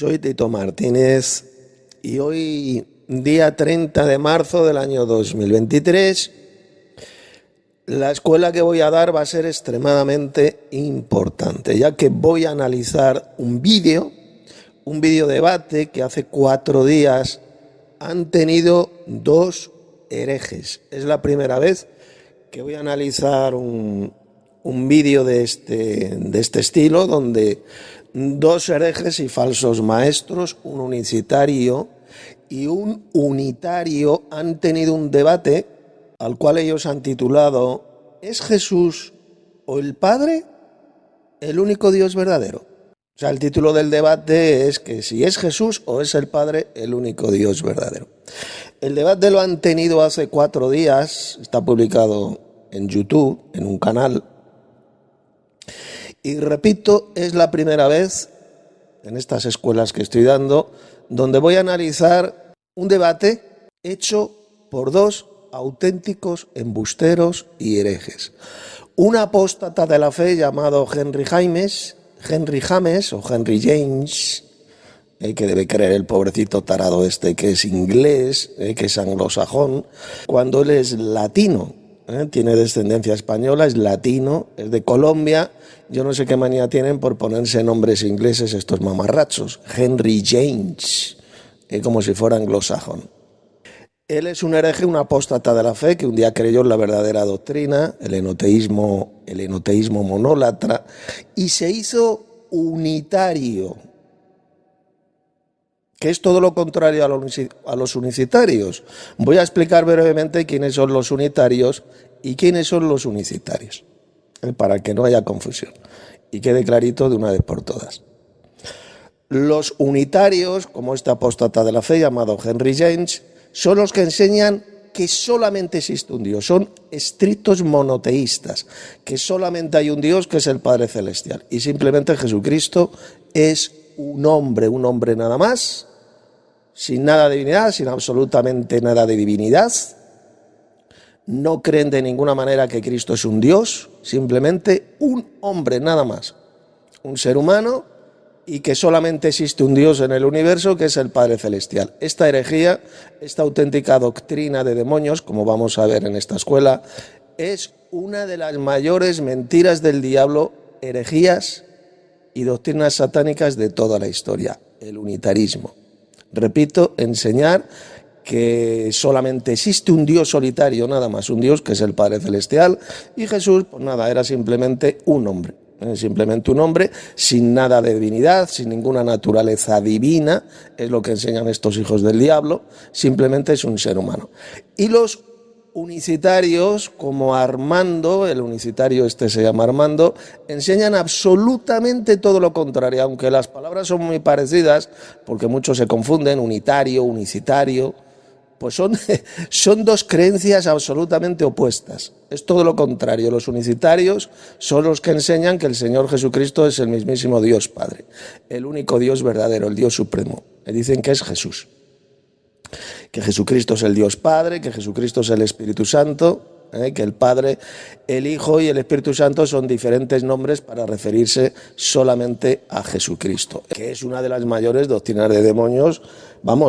Soy Tito Martínez y hoy, día 30 de marzo del año 2023, la escuela que voy a dar va a ser extremadamente importante, ya que voy a analizar un vídeo debate que hace 4 días han tenido dos herejes. Es la primera vez que voy a analizar un vídeo de este estilo, donde dos herejes y falsos maestros, un unicitario y un unitario, han tenido un debate al cual ellos han titulado ¿Es Jesús o el Padre el único Dios verdadero? O sea, el título del debate es que si es Jesús o es el Padre el único Dios verdadero. El debate lo han tenido hace 4 días, está publicado en YouTube, en un canal. Y repito, es la primera vez en estas escuelas que estoy dando donde voy a analizar un debate hecho por dos auténticos embusteros y herejes. Un apóstata de la fe llamado Henry James o Henry James, que debe creer el pobrecito tarado que es inglés, que es anglosajón, cuando él es latino. Tiene descendencia española, es latino, es de Colombia. Yo no sé qué manía tienen por ponerse nombres ingleses estos mamarrachos. Henry James, como si fuera anglosajón. Él es un hereje, un apóstata de la fe, que un día creyó en la verdadera doctrina, el enoteísmo monólatra, y se hizo unitario, que es todo lo contrario a los unicitarios. Voy a explicar brevemente quiénes son los unitarios y quiénes son los unicitarios, para que no haya confusión y quede clarito de una vez por todas. Los unitarios, como este apóstata de la fe llamado Henry James, son los que enseñan que solamente existe un Dios, son estrictos monoteístas, que solamente hay un Dios que es el Padre Celestial y simplemente Jesucristo es un hombre nada más, sin nada de divinidad, sin absolutamente nada de divinidad. No creen de ninguna manera que Cristo es un Dios, simplemente un hombre nada más, un ser humano, y que solamente existe un Dios en el universo que es el Padre Celestial. Esta herejía, esta auténtica doctrina de demonios, como vamos a ver en esta escuela, es una de las mayores mentiras del diablo, herejías y doctrinas satánicas de toda la historia, el unitarismo. Repito, enseñar que solamente existe un Dios solitario, nada más, un Dios que es el Padre Celestial, y Jesús, pues nada, era simplemente un hombre. Simplemente un hombre sin nada de divinidad, sin ninguna naturaleza divina, es lo que enseñan estos hijos del diablo, simplemente es un ser humano. Y los unicitarios, como Armando, el unicitario se llama Armando, enseñan absolutamente todo lo contrario, aunque las palabras son muy parecidas, porque muchos se confunden, unitario, unicitario, pues son dos creencias absolutamente opuestas. Es todo lo contrario. Los unicitarios son los que enseñan que el Señor Jesucristo es el mismísimo Dios Padre, el único Dios verdadero, el Dios supremo. Le dicen que es Jesús, que Jesucristo es el Dios Padre, que Jesucristo es el Espíritu Santo, que el Padre, el Hijo y el Espíritu Santo son diferentes nombres para referirse solamente a Jesucristo, que es una de las mayores doctrinas de demonios,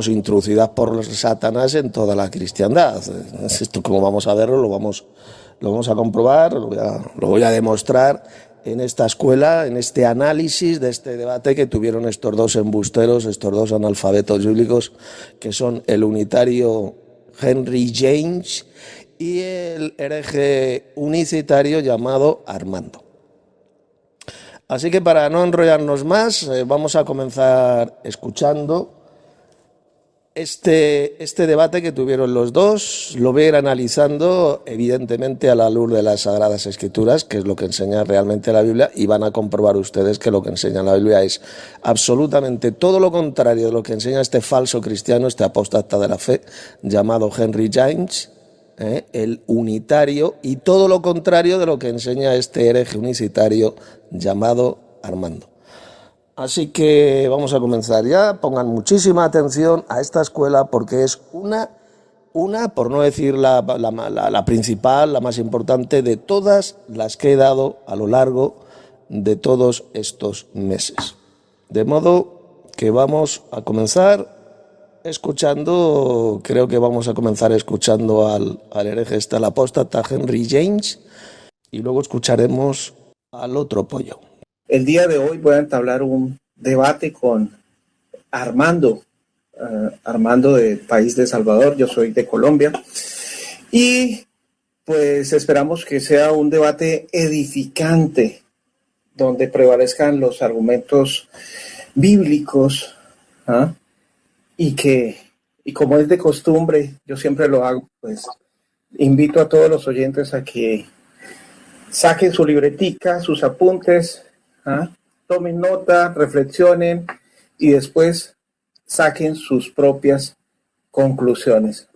introducidas por Satanás en toda la cristiandad. Esto, como vamos a verlo, lo vamos a comprobar, lo voy a demostrar en esta escuela, en este análisis de este debate que tuvieron estos dos embusteros, estos dos analfabetos bíblicos, que son el unitario Henry James y el hereje unicitario llamado Armando. Así que para no enrollarnos más, vamos a comenzar escuchando este debate que tuvieron los dos. Lo voy a ir analizando, evidentemente, a la luz de las Sagradas Escrituras, que es lo que enseña realmente la Biblia, y van a comprobar ustedes que lo que enseña la Biblia es absolutamente todo lo contrario de lo que enseña este falso cristiano, este apóstata de la fe, llamado Henry James, el unitario, y todo lo contrario de lo que enseña este hereje unicitario llamado Armando. Así que vamos a comenzar ya. Pongan muchísima atención a esta escuela, porque es una por no decir la principal, la más importante de todas las que he dado a lo largo de todos estos meses. De modo que vamos a comenzar escuchando, creo que vamos a comenzar escuchando al hereje el apóstata Henry James, y luego escucharemos al otro pollo. El día de hoy voy a entablar un debate con Armando, Armando del país de Salvador. Yo soy de Colombia y pues esperamos que sea un debate edificante donde prevalezcan los argumentos bíblicos, ¿ah? y como es de costumbre, yo siempre lo hago, pues invito a todos los oyentes a que saquen su libretica, sus apuntes, ¿ah? Tomen nota, reflexionen y después saquen sus propias conclusiones.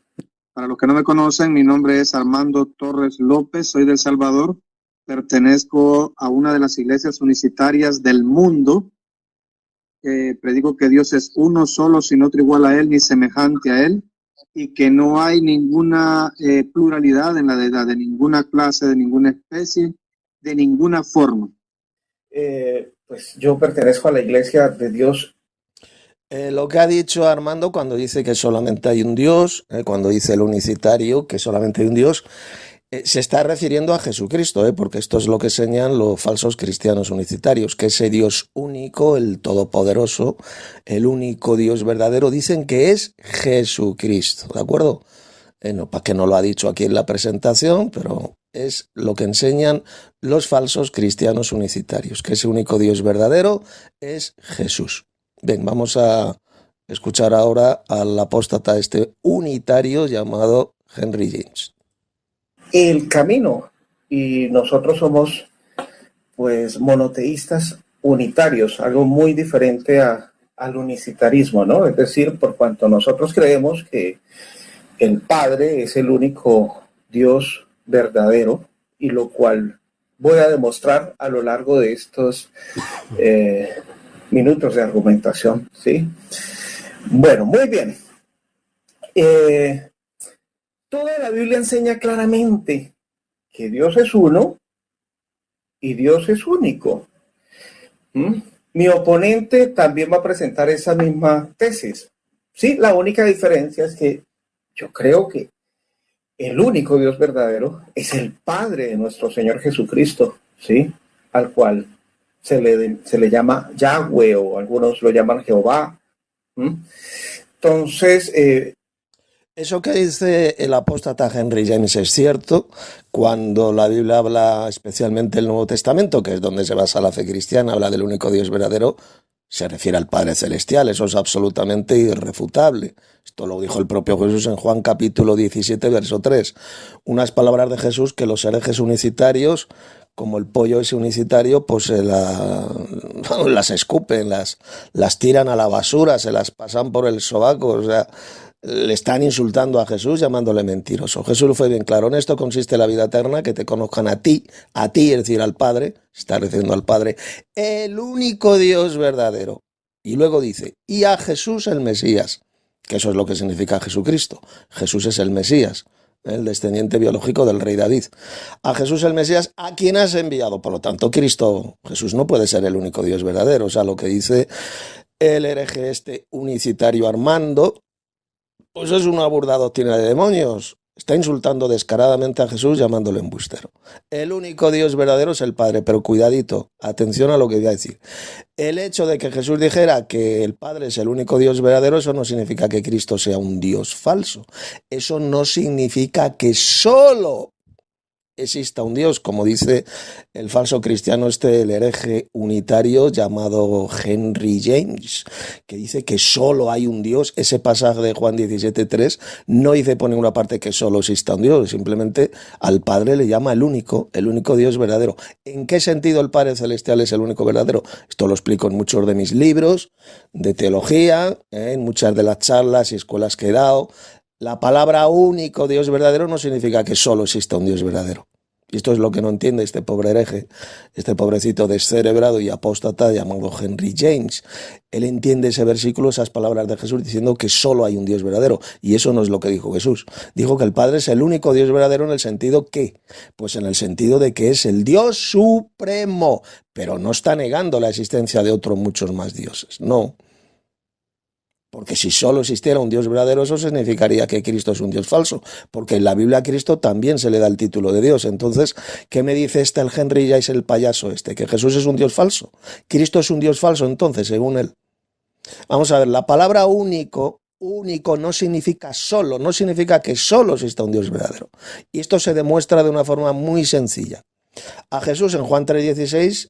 Para los que no me conocen, mi nombre es Armando Torres López, soy de El Salvador, pertenezco a una de las iglesias unicitarias del mundo. Predico que Dios es uno solo, sin otro igual a Él, ni semejante a Él, y que no hay ninguna pluralidad en la deidad, de ninguna clase, de ninguna especie, de ninguna forma. Pues yo pertenezco a la iglesia de Dios. Lo que ha dicho Armando cuando dice que solamente hay un Dios, cuando dice el unicitario que solamente hay un Dios, se está refiriendo a Jesucristo, porque esto es lo que enseñan los falsos cristianos unicitarios, que ese Dios único, el todopoderoso, el único Dios verdadero, dicen que es Jesucristo, ¿de acuerdo? No, para que no lo ha dicho aquí en la presentación, pero es lo que enseñan los falsos cristianos unicitarios, que ese único Dios verdadero es Jesús. Bien, vamos a escuchar ahora al apóstata unitario llamado Henry James. El camino, y nosotros somos pues monoteístas unitarios, algo muy diferente al unicitarismo, ¿no? Es decir, por cuanto nosotros creemos que el Padre es el único Dios verdadero, y lo cual voy a demostrar a lo largo de estos minutos de argumentación, ¿sí? Bueno, muy bien. Toda la Biblia enseña claramente que Dios es uno y Dios es único. Mi oponente también va a presentar esa misma tesis. Sí, la única diferencia es que yo creo que el único Dios verdadero es el Padre de nuestro Señor Jesucristo, ¿sí? Al cual se le llama Yahweh, o algunos lo llaman Jehová. Entonces, eso que dice el apóstata Henry James es cierto cuando la Biblia habla, especialmente el Nuevo Testamento, que es donde se basa la fe cristiana, habla del único Dios verdadero, se refiere al Padre Celestial. Eso es absolutamente irrefutable. Esto lo dijo el propio Jesús en Juan capítulo 17, verso 3. Unas palabras de Jesús que los herejes unicitarios, como el pollo ese unicitario, pues las escupen, las tiran a la basura, se las pasan por el sobaco, o sea, le están insultando a Jesús llamándole mentiroso. Jesús fue bien claro: en esto consiste la vida eterna, que te conozcan a ti, es decir, al Padre, se está refiriendo al Padre, el único Dios verdadero. Y luego dice, y a Jesús el Mesías, que eso es lo que significa Jesucristo. Jesús es el Mesías, el descendiente biológico del rey David. A Jesús el Mesías, a quien has enviado. Por lo tanto, Jesús no puede ser el único Dios verdadero. O sea, lo que dice el hereje unicitario Armando, pues es una burda doctrina de demonios. Está insultando descaradamente a Jesús llamándole embustero. El único Dios verdadero es el Padre, pero cuidadito, atención a lo que voy a decir. El hecho de que Jesús dijera que el Padre es el único Dios verdadero, eso no significa que Cristo sea un Dios falso. Eso no significa que solo exista un Dios, como dice el falso cristiano el hereje unitario llamado Henry James, que dice que solo hay un Dios. Ese pasaje de Juan 17:3 no dice por ninguna parte que solo exista un Dios, simplemente al Padre le llama el único Dios verdadero. ¿En qué sentido el Padre Celestial es el único verdadero? Esto lo explico en muchos de mis libros de teología, en muchas de las charlas y escuelas que he dado. La palabra único Dios verdadero no significa que solo exista un Dios verdadero. Y esto es lo que no entiende este pobre hereje, este pobrecito descerebrado y apóstata llamado Henry James. Él entiende ese versículo, esas palabras de Jesús, diciendo que solo hay un Dios verdadero. Y eso no es lo que dijo Jesús. Dijo que el Padre es el único Dios verdadero en el sentido que, pues en el sentido de que es el Dios supremo, pero no está negando la existencia de otros muchos más dioses. No. Porque si solo existiera un Dios verdadero, eso significaría que Cristo es un Dios falso, porque en la Biblia a Cristo también se le da el título de Dios. Entonces, ¿qué me dice el Henry James, el payaso este? ¿Que Jesús es un Dios falso? ¿Cristo es un Dios falso entonces, según él? Vamos a ver, la palabra único no significa solo, no significa que solo exista un Dios verdadero. Y esto se demuestra de una forma muy sencilla. A Jesús en Juan 3:16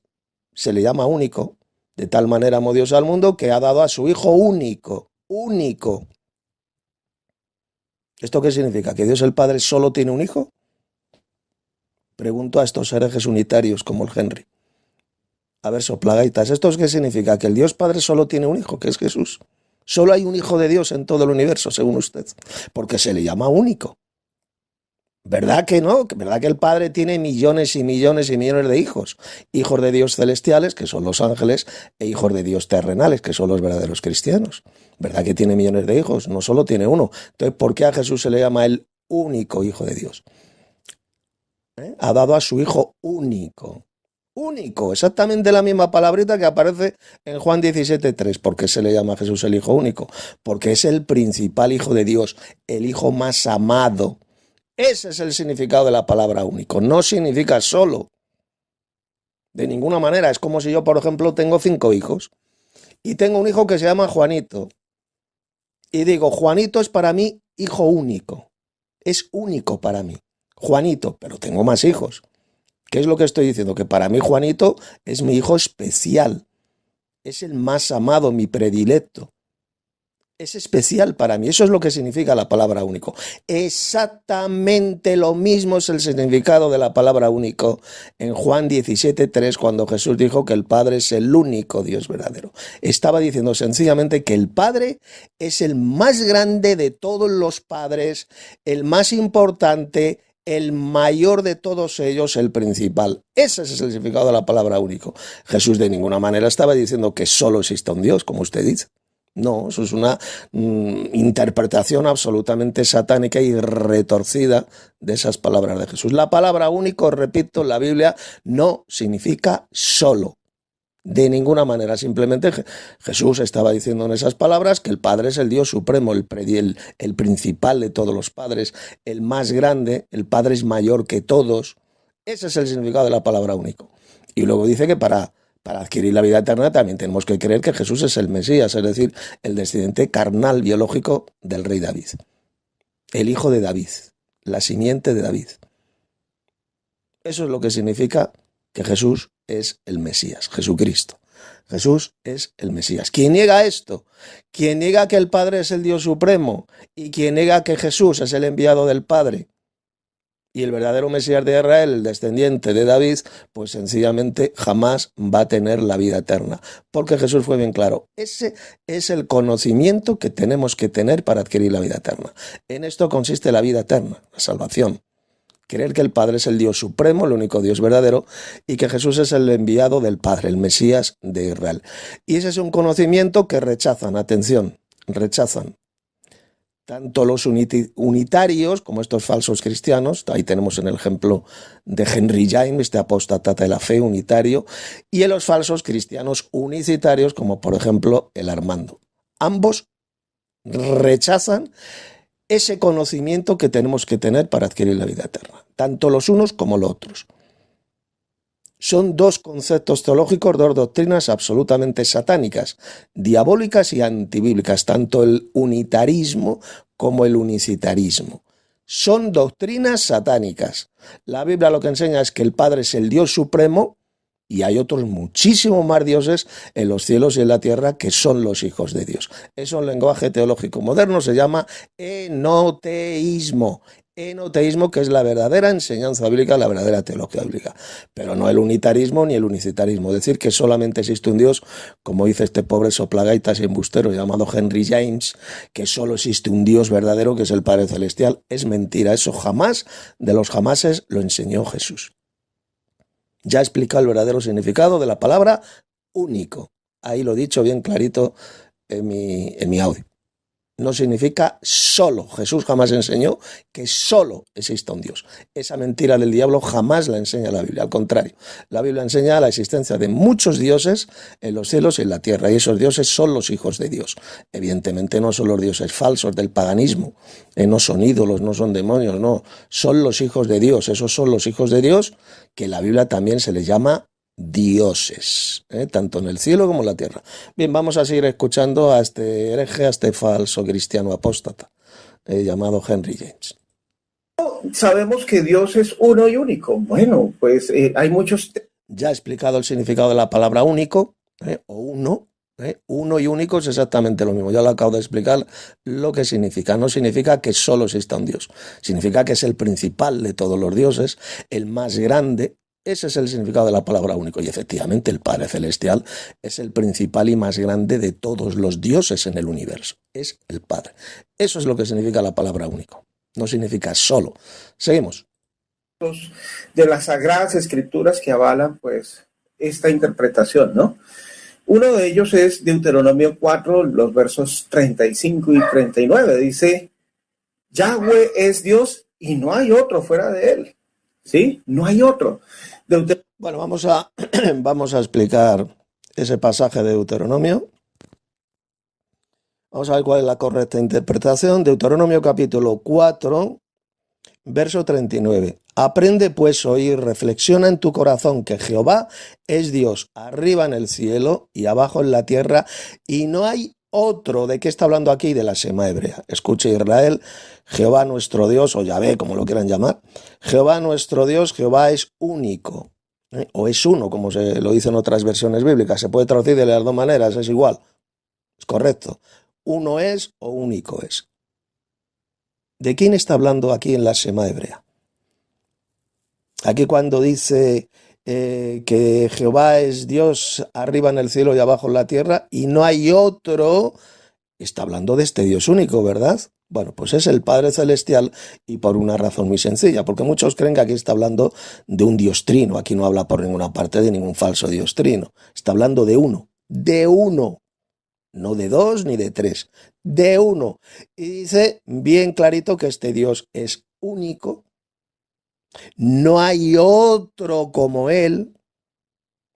se le llama único. De tal manera amó Dios al mundo que ha dado a su Hijo único. Único. ¿Esto qué significa? ¿Que Dios el Padre solo tiene un hijo? Pregunto a estos herejes unitarios como el Henry. A ver, soplagaitas, ¿esto qué significa? ¿Que el Dios Padre solo tiene un hijo, que es Jesús? Solo hay un hijo de Dios en todo el universo, según usted, porque se le llama único. ¿Verdad que no? ¿Verdad que el Padre tiene millones y millones y millones de hijos? Hijos de Dios celestiales, que son los ángeles, e hijos de Dios terrenales, que son los verdaderos cristianos. ¿Verdad que tiene millones de hijos? No solo tiene uno. Entonces, ¿por qué a Jesús se le llama el único Hijo de Dios? Ha dado a su Hijo único. Único, exactamente la misma palabrita que aparece en Juan 17:3. ¿Por qué se le llama a Jesús el Hijo único? Porque es el principal Hijo de Dios, el Hijo más amado. Ese es el significado de la palabra único. No significa solo. De ninguna manera. Es como si yo, por ejemplo, tengo 5 hijos y tengo un hijo que se llama Juanito. Y digo, Juanito es para mí hijo único. Es único para mí. Juanito, pero tengo más hijos. ¿Qué es lo que estoy diciendo? Que para mí Juanito es mi hijo especial. Es el más amado, mi predilecto. Es especial para mí. Eso es lo que significa la palabra único. Exactamente lo mismo es el significado de la palabra único en Juan 17:3, cuando Jesús dijo que el Padre es el único Dios verdadero. Estaba diciendo sencillamente que el Padre es el más grande de todos los padres, el más importante, el mayor de todos ellos, el principal. Ese es el significado de la palabra único. Jesús de ninguna manera estaba diciendo que solo exista un Dios, como usted dice. No, eso es una interpretación absolutamente satánica y retorcida de esas palabras de Jesús. La palabra único, repito, en la Biblia no significa solo. De ninguna manera, simplemente Jesús estaba diciendo en esas palabras que el Padre es el Dios supremo, el principal de todos los padres, el más grande, el Padre es mayor que todos. Ese es el significado de la palabra único. Y luego dice que para adquirir la vida eterna también tenemos que creer que Jesús es el Mesías, es decir, el descendiente carnal, biológico del rey David. El hijo de David, la simiente de David. Eso es lo que significa que Jesús es el Mesías, Jesucristo. Jesús es el Mesías. Quien niega esto, quien niega que el Padre es el Dios supremo y quien niega que Jesús es el enviado del Padre y el verdadero Mesías de Israel, el descendiente de David, pues sencillamente jamás va a tener la vida eterna. Porque Jesús fue bien claro. Ese es el conocimiento que tenemos que tener para adquirir la vida eterna. En esto consiste la vida eterna, la salvación. Creer que el Padre es el Dios supremo, el único Dios verdadero, y que Jesús es el enviado del Padre, el Mesías de Israel. Y ese es un conocimiento que rechazan, atención, rechazan. Tanto los unitarios como estos falsos cristianos, ahí tenemos en el ejemplo de Henry James, este apóstata de la fe unitario, y en los falsos cristianos unicitarios, como por ejemplo el Armando. Ambos rechazan ese conocimiento que tenemos que tener para adquirir la vida eterna, tanto los unos como los otros. Son dos conceptos teológicos, dos doctrinas absolutamente satánicas, diabólicas y antibíblicas, tanto el unitarismo como el unicitarismo. Son doctrinas satánicas. La Biblia lo que enseña es que el Padre es el Dios supremo y hay otros muchísimos más dioses en los cielos y en la tierra que son los hijos de Dios. Eso en lenguaje teológico moderno se llama enoteísmo. Enoteísmo, que es la verdadera enseñanza bíblica, la verdadera teología bíblica, pero no el unitarismo ni el unicitarismo. Decir que solamente existe un Dios, como dice este pobre soplagaitas y embustero llamado Henry James, que solo existe un Dios verdadero que es el Padre Celestial, es mentira. Eso jamás de los jamases lo enseñó Jesús. Ya he explicado el verdadero significado de la palabra único. Ahí lo he dicho bien clarito en mi audio. no significa solo. Jesús jamás enseñó que solo exista un Dios. Esa mentira del diablo jamás la enseña la Biblia. Al contrario, la Biblia enseña la existencia de muchos dioses en los cielos y en la tierra, y esos dioses son los hijos de Dios. Evidentemente no son los dioses falsos del paganismo, no son ídolos, no son demonios, no, son los hijos de Dios. Esos son los hijos de Dios que en la Biblia también se les llama dioses, tanto en el cielo como en la tierra. Bien, vamos a seguir escuchando a este hereje, a este falso cristiano apóstata, llamado Henry James. Sabemos que Dios es uno y único. Bueno, pues hay muchos... Ya he explicado el significado de la palabra único, o uno. Uno y único es exactamente lo mismo. Ya lo acabo de explicar lo que significa. No significa que solo exista un Dios. Significa que es el principal de todos los dioses, el más grande. Ese es el significado de la palabra único. Y efectivamente el Padre Celestial es el principal y más grande de todos los dioses en el universo. Es el Padre. Eso es lo que significa la palabra único. No significa solo. Seguimos. De las Sagradas Escrituras que avalan pues esta interpretación, ¿no? Uno de ellos es Deuteronomio 4, los versos 35 y 39. Dice, Yahweh es Dios y no hay otro fuera de él. ¿Sí? No hay otro. Bueno, vamos a explicar ese pasaje de Deuteronomio. Vamos a ver cuál es la correcta interpretación. Deuteronomio capítulo 4, verso 39. Aprende pues hoy, reflexiona en tu corazón que Jehová es Dios, arriba en el cielo y abajo en la tierra, y no hay otro. ¿De qué está hablando aquí? De la Shema hebrea. Escucha Israel, Jehová nuestro Dios, o Yahvé, como lo quieran llamar. Jehová nuestro Dios, Jehová es único, o es uno, como se lo dice en otras versiones bíblicas. Se puede traducir de las dos maneras, es igual. Es correcto. Uno es o único es. ¿De quién está hablando aquí en la Shema hebrea? Aquí cuando dice que Jehová es Dios arriba en el cielo y abajo en la tierra y no hay otro, está hablando de este Dios único, ¿verdad? Bueno, pues es el Padre Celestial, y por una razón muy sencilla, porque muchos creen que aquí está hablando de un Dios trino. Aquí no habla por ninguna parte de ningún falso Dios trino. Está hablando de uno, no de dos ni de tres, de uno. Y dice bien clarito que este Dios es único. No hay otro como él.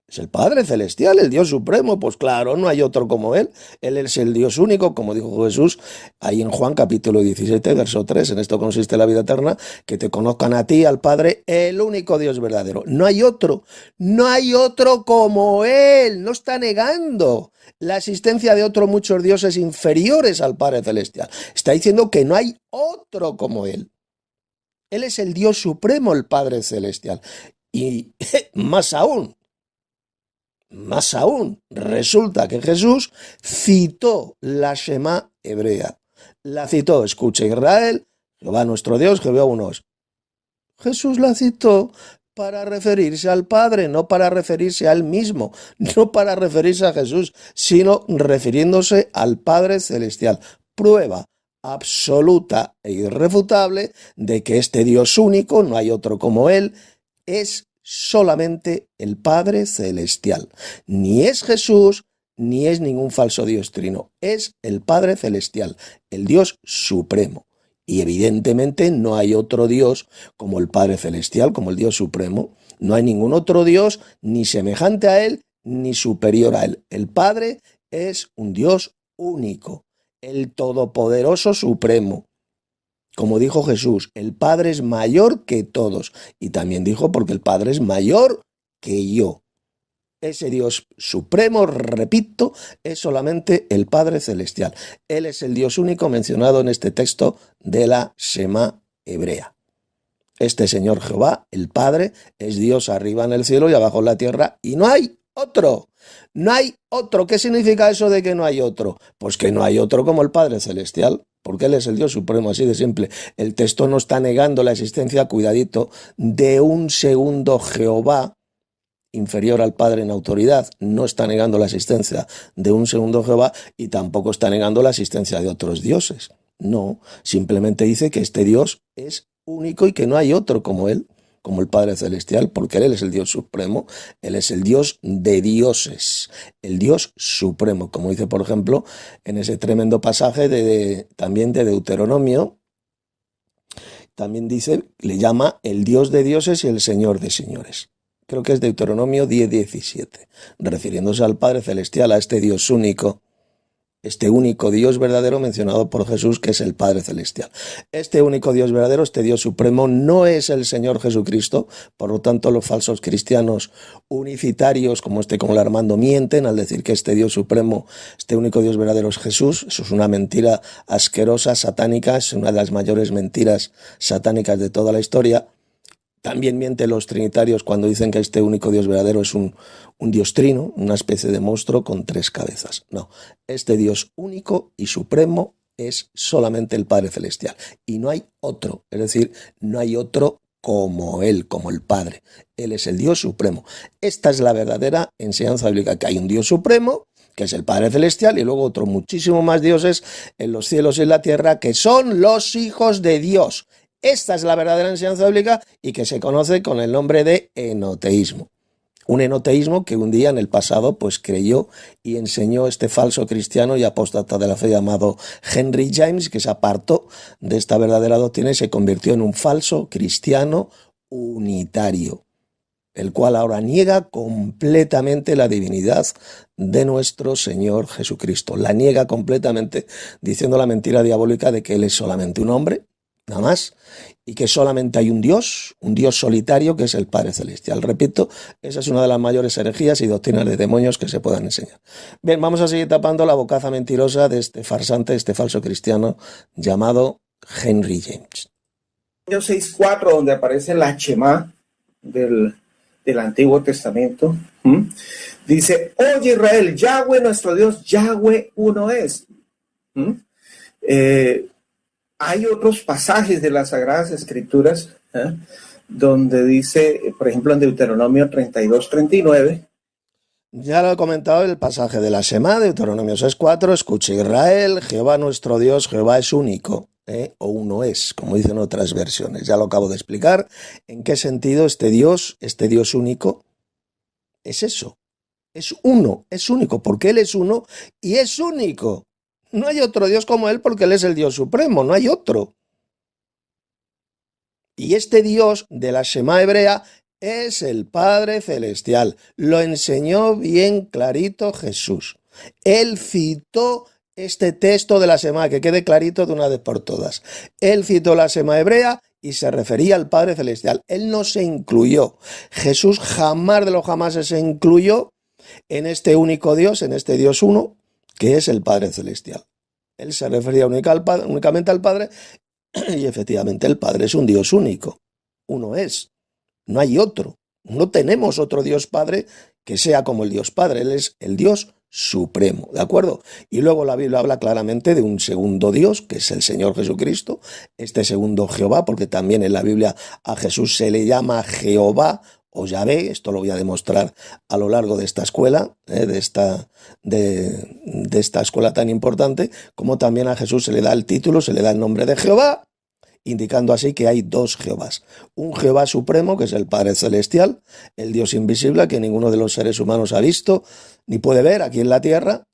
Es el Padre Celestial, el Dios Supremo. Pues claro, no hay otro como él. Él es el Dios único, como dijo Jesús ahí en Juan capítulo 17, verso 3. En esto consiste la vida eterna, que te conozcan a ti, al Padre, el único Dios verdadero. No hay otro como él. No está negando la existencia de otros muchos dioses inferiores al Padre Celestial. Está diciendo que no hay otro como él. Él es el Dios Supremo, el Padre Celestial. Y más aún, resulta que Jesús citó la Shema hebrea. La citó, escucha Israel, Jehová nuestro Dios, Jehová uno es. Jesús la citó para referirse al Padre, no para referirse a él mismo, no para referirse a Jesús, sino refiriéndose al Padre Celestial. Prueba absoluta e irrefutable de que este Dios único, no hay otro como él, es solamente el Padre Celestial. Ni es Jesús, ni es ningún falso Dios trino. Es el Padre Celestial, el Dios Supremo. Y evidentemente no hay otro Dios como el Padre Celestial, como el Dios Supremo. No hay ningún otro Dios ni semejante a él, ni superior a él. El Padre es un Dios único, el Todopoderoso Supremo. Como dijo Jesús, el Padre es mayor que todos. Y también dijo, porque el Padre es mayor que yo. Ese Dios Supremo, repito, es solamente el Padre Celestial. Él es el Dios único mencionado en este texto de la Shema hebrea. Este Señor Jehová, el Padre, es Dios arriba en el cielo y abajo en la tierra, y no hay otro. No hay otro. ¿Qué significa eso de que no hay otro? Pues que no hay otro como el Padre Celestial, porque Él es el Dios Supremo, así de simple. El texto no está negando la existencia, cuidadito, de un segundo Jehová inferior al Padre en autoridad. No está negando la existencia de un segundo Jehová y tampoco está negando la existencia de otros dioses. No, simplemente dice que este Dios es único y que no hay otro como él. como el Padre Celestial, porque Él es el Dios supremo, Él es el Dios de dioses, el Dios supremo, como dice, por ejemplo, en ese tremendo pasaje también de Deuteronomio. También dice, le llama el Dios de dioses y el Señor de señores. Creo que es Deuteronomio 10:17, refiriéndose al Padre Celestial, a este Dios único, este único Dios verdadero mencionado por Jesús, que es el Padre Celestial. Este único Dios verdadero, este Dios supremo, no es el Señor Jesucristo. Por lo tanto, los falsos cristianos unicitarios, como el Armando, mienten al decir que este Dios supremo, este único Dios verdadero es Jesús. Eso es una mentira asquerosa, satánica, es una de las mayores mentiras satánicas de toda la historia. También mienten los trinitarios cuando dicen que este único Dios verdadero es un Dios trino, una especie de monstruo con 3 cabezas. No, este Dios único y supremo es solamente el Padre Celestial. Y no hay otro, es decir, no hay otro como Él, como el Padre. Él es el Dios supremo. Esta es la verdadera enseñanza bíblica, que hay un Dios supremo, que es el Padre Celestial, y luego otro muchísimo más dioses en los cielos y en la tierra, que son los hijos de Dios. Esta es la verdadera enseñanza bíblica y que se conoce con el nombre de enoteísmo. Un enoteísmo que un día en el pasado pues creyó y enseñó este falso cristiano y apóstata de la fe llamado Henry James, que se apartó de esta verdadera doctrina y se convirtió en un falso cristiano unitario, el cual ahora niega completamente la divinidad de nuestro Señor Jesucristo. La niega completamente, diciendo la mentira diabólica de que Él es solamente un hombre, nada más, y que solamente hay un Dios solitario, que es el Padre Celestial. Repito, esa es una de las mayores herejías y doctrinas de demonios que se puedan enseñar. Bien, vamos a seguir tapando la bocaza mentirosa de este farsante, este falso cristiano llamado Henry James. 6:4, donde aparece la Shema del Antiguo Testamento, dice: oye Israel, Yahweh nuestro Dios, Yahweh uno es. Hay otros pasajes de las Sagradas Escrituras donde dice, por ejemplo, en Deuteronomio 32:39. Ya lo he comentado el pasaje de la Shema, Deuteronomio 6:4, escucha Israel, Jehová nuestro Dios, Jehová es único, o uno es, como dicen otras versiones. Ya lo acabo de explicar. ¿En qué sentido este Dios único es eso? Es uno, es único, porque Él es uno y es único. No hay otro Dios como Él porque Él es el Dios supremo, no hay otro. Y este Dios de la Shema hebrea es el Padre Celestial. Lo enseñó bien clarito Jesús. Él citó este texto de la Shema, que quede clarito de una vez por todas. Él citó la Shema hebrea y se refería al Padre Celestial. Él no se incluyó. Jesús jamás de los jamases se incluyó en este único Dios, en este Dios uno, que es el Padre Celestial. Él se refería únicamente al Padre, y efectivamente el Padre es un Dios único. Uno es, no hay otro. No tenemos otro Dios Padre que sea como el Dios Padre. Él es el Dios supremo, ¿de acuerdo? Y luego la Biblia habla claramente de un segundo Dios, que es el Señor Jesucristo, este segundo Jehová, porque también en la Biblia a Jesús se le llama Jehová o Yahvé. Esto lo voy a demostrar a lo largo de esta escuela, de esta escuela tan importante, como también a Jesús se le da el título, se le da el nombre de Jehová, indicando así que hay dos Jehovás. Un Jehová supremo, que es el Padre Celestial, el Dios invisible que ninguno de los seres humanos ha visto ni puede ver aquí en la tierra,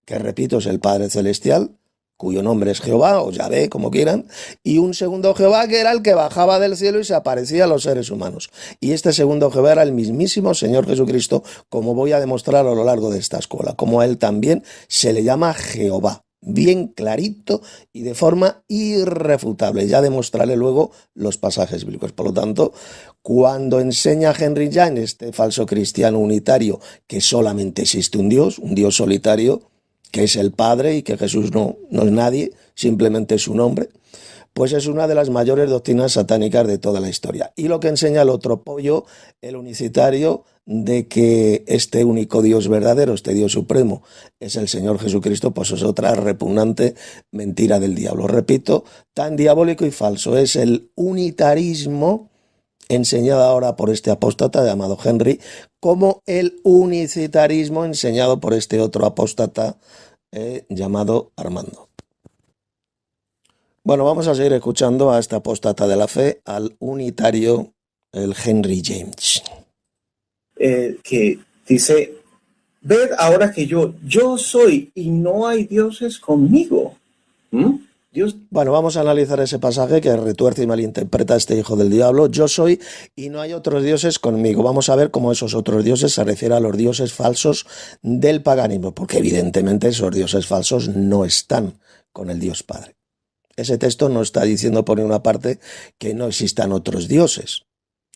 que repito es el Padre Celestial, cuyo nombre es Jehová o Yahvé, como quieran, y un segundo Jehová que era el que bajaba del cielo y se aparecía a los seres humanos. Y este segundo Jehová era el mismísimo Señor Jesucristo, como voy a demostrar a lo largo de esta escuela, como a él también se le llama Jehová, bien clarito y de forma irrefutable. Ya demostraré luego los pasajes bíblicos. Por lo tanto, cuando enseña Henry James, este falso cristiano unitario, que solamente existe un Dios solitario, que es el Padre y que Jesús no es nadie, simplemente es un hombre, pues es una de las mayores doctrinas satánicas de toda la historia. Y lo que enseña el otro pollo, el unicitario, de que este único Dios verdadero, este Dios supremo, es el Señor Jesucristo, pues es otra repugnante mentira del diablo. Repito, tan diabólico y falso es el unitarismo enseñado ahora por este apóstata llamado Henry, como el unicitarismo enseñado por este otro apóstata llamado Armando. Bueno, vamos a seguir escuchando a este apóstata de la fe, al unitario el Henry James. Que dice, ved ahora que yo soy y no hay dioses conmigo. Dios. Bueno, vamos a analizar ese pasaje que retuerce y malinterpreta este hijo del diablo. Yo soy y no hay otros dioses conmigo. Vamos a ver cómo esos otros dioses se refieren a los dioses falsos del paganismo, porque evidentemente esos dioses falsos no están con el Dios Padre. Ese texto no está diciendo por una parte que no existan otros dioses.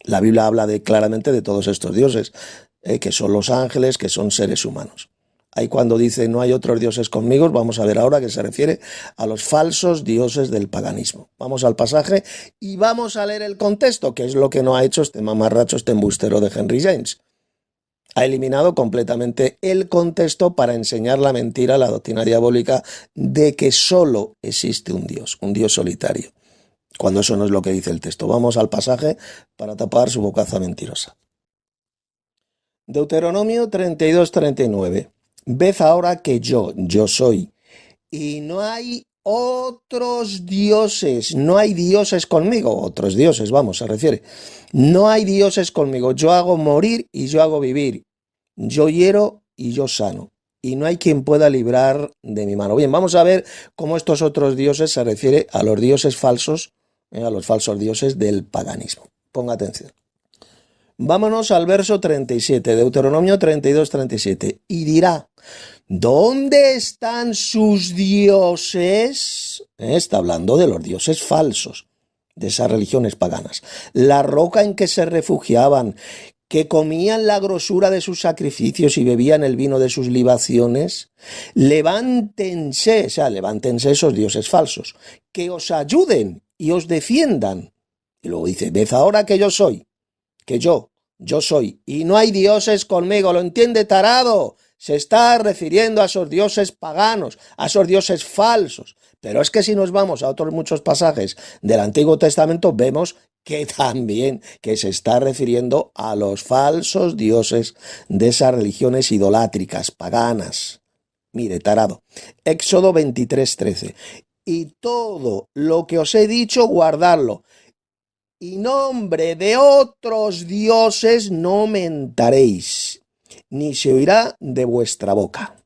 La Biblia habla claramente de todos estos dioses, que son los ángeles, que son seres humanos. Ahí cuando dice no hay otros dioses conmigo, vamos a ver ahora que se refiere a los falsos dioses del paganismo. Vamos al pasaje y vamos a leer el contexto, que es lo que no ha hecho este mamarracho, este embustero de Henry James. Ha eliminado completamente el contexto para enseñar la mentira, la doctrina diabólica de que solo existe un Dios solitario, cuando eso no es lo que dice el texto. Vamos al pasaje para tapar su bocaza mentirosa. Deuteronomio 32:39. Ved ahora que yo soy, y no hay otros dioses, no hay dioses conmigo, otros dioses, se refiere. No hay dioses conmigo, yo hago morir y yo hago vivir, yo hiero y yo sano, y no hay quien pueda librar de mi mano. Bien, vamos a ver cómo estos otros dioses se refiere a los dioses falsos, a los falsos dioses del paganismo. Ponga atención. Vámonos al verso 37, Deuteronomio 32:37. Y dirá, ¿dónde están sus dioses? Está hablando de los dioses falsos, de esas religiones paganas. La roca en que se refugiaban, que comían la grosura de sus sacrificios y bebían el vino de sus libaciones. Levántense esos dioses falsos, que os ayuden y os defiendan. Y luego dice, ved ahora que yo soy, que yo soy, y no hay dioses conmigo. ¿Lo entiende, tarado? Se está refiriendo a esos dioses paganos, a esos dioses falsos. Pero es que si nos vamos a otros muchos pasajes del Antiguo Testamento, vemos que también que se está refiriendo a los falsos dioses de esas religiones idolátricas, paganas. Mire, tarado. Éxodo 23:13. Y todo lo que os he dicho, guardadlo. Y nombre de otros dioses no mentaréis, ni se oirá de vuestra boca.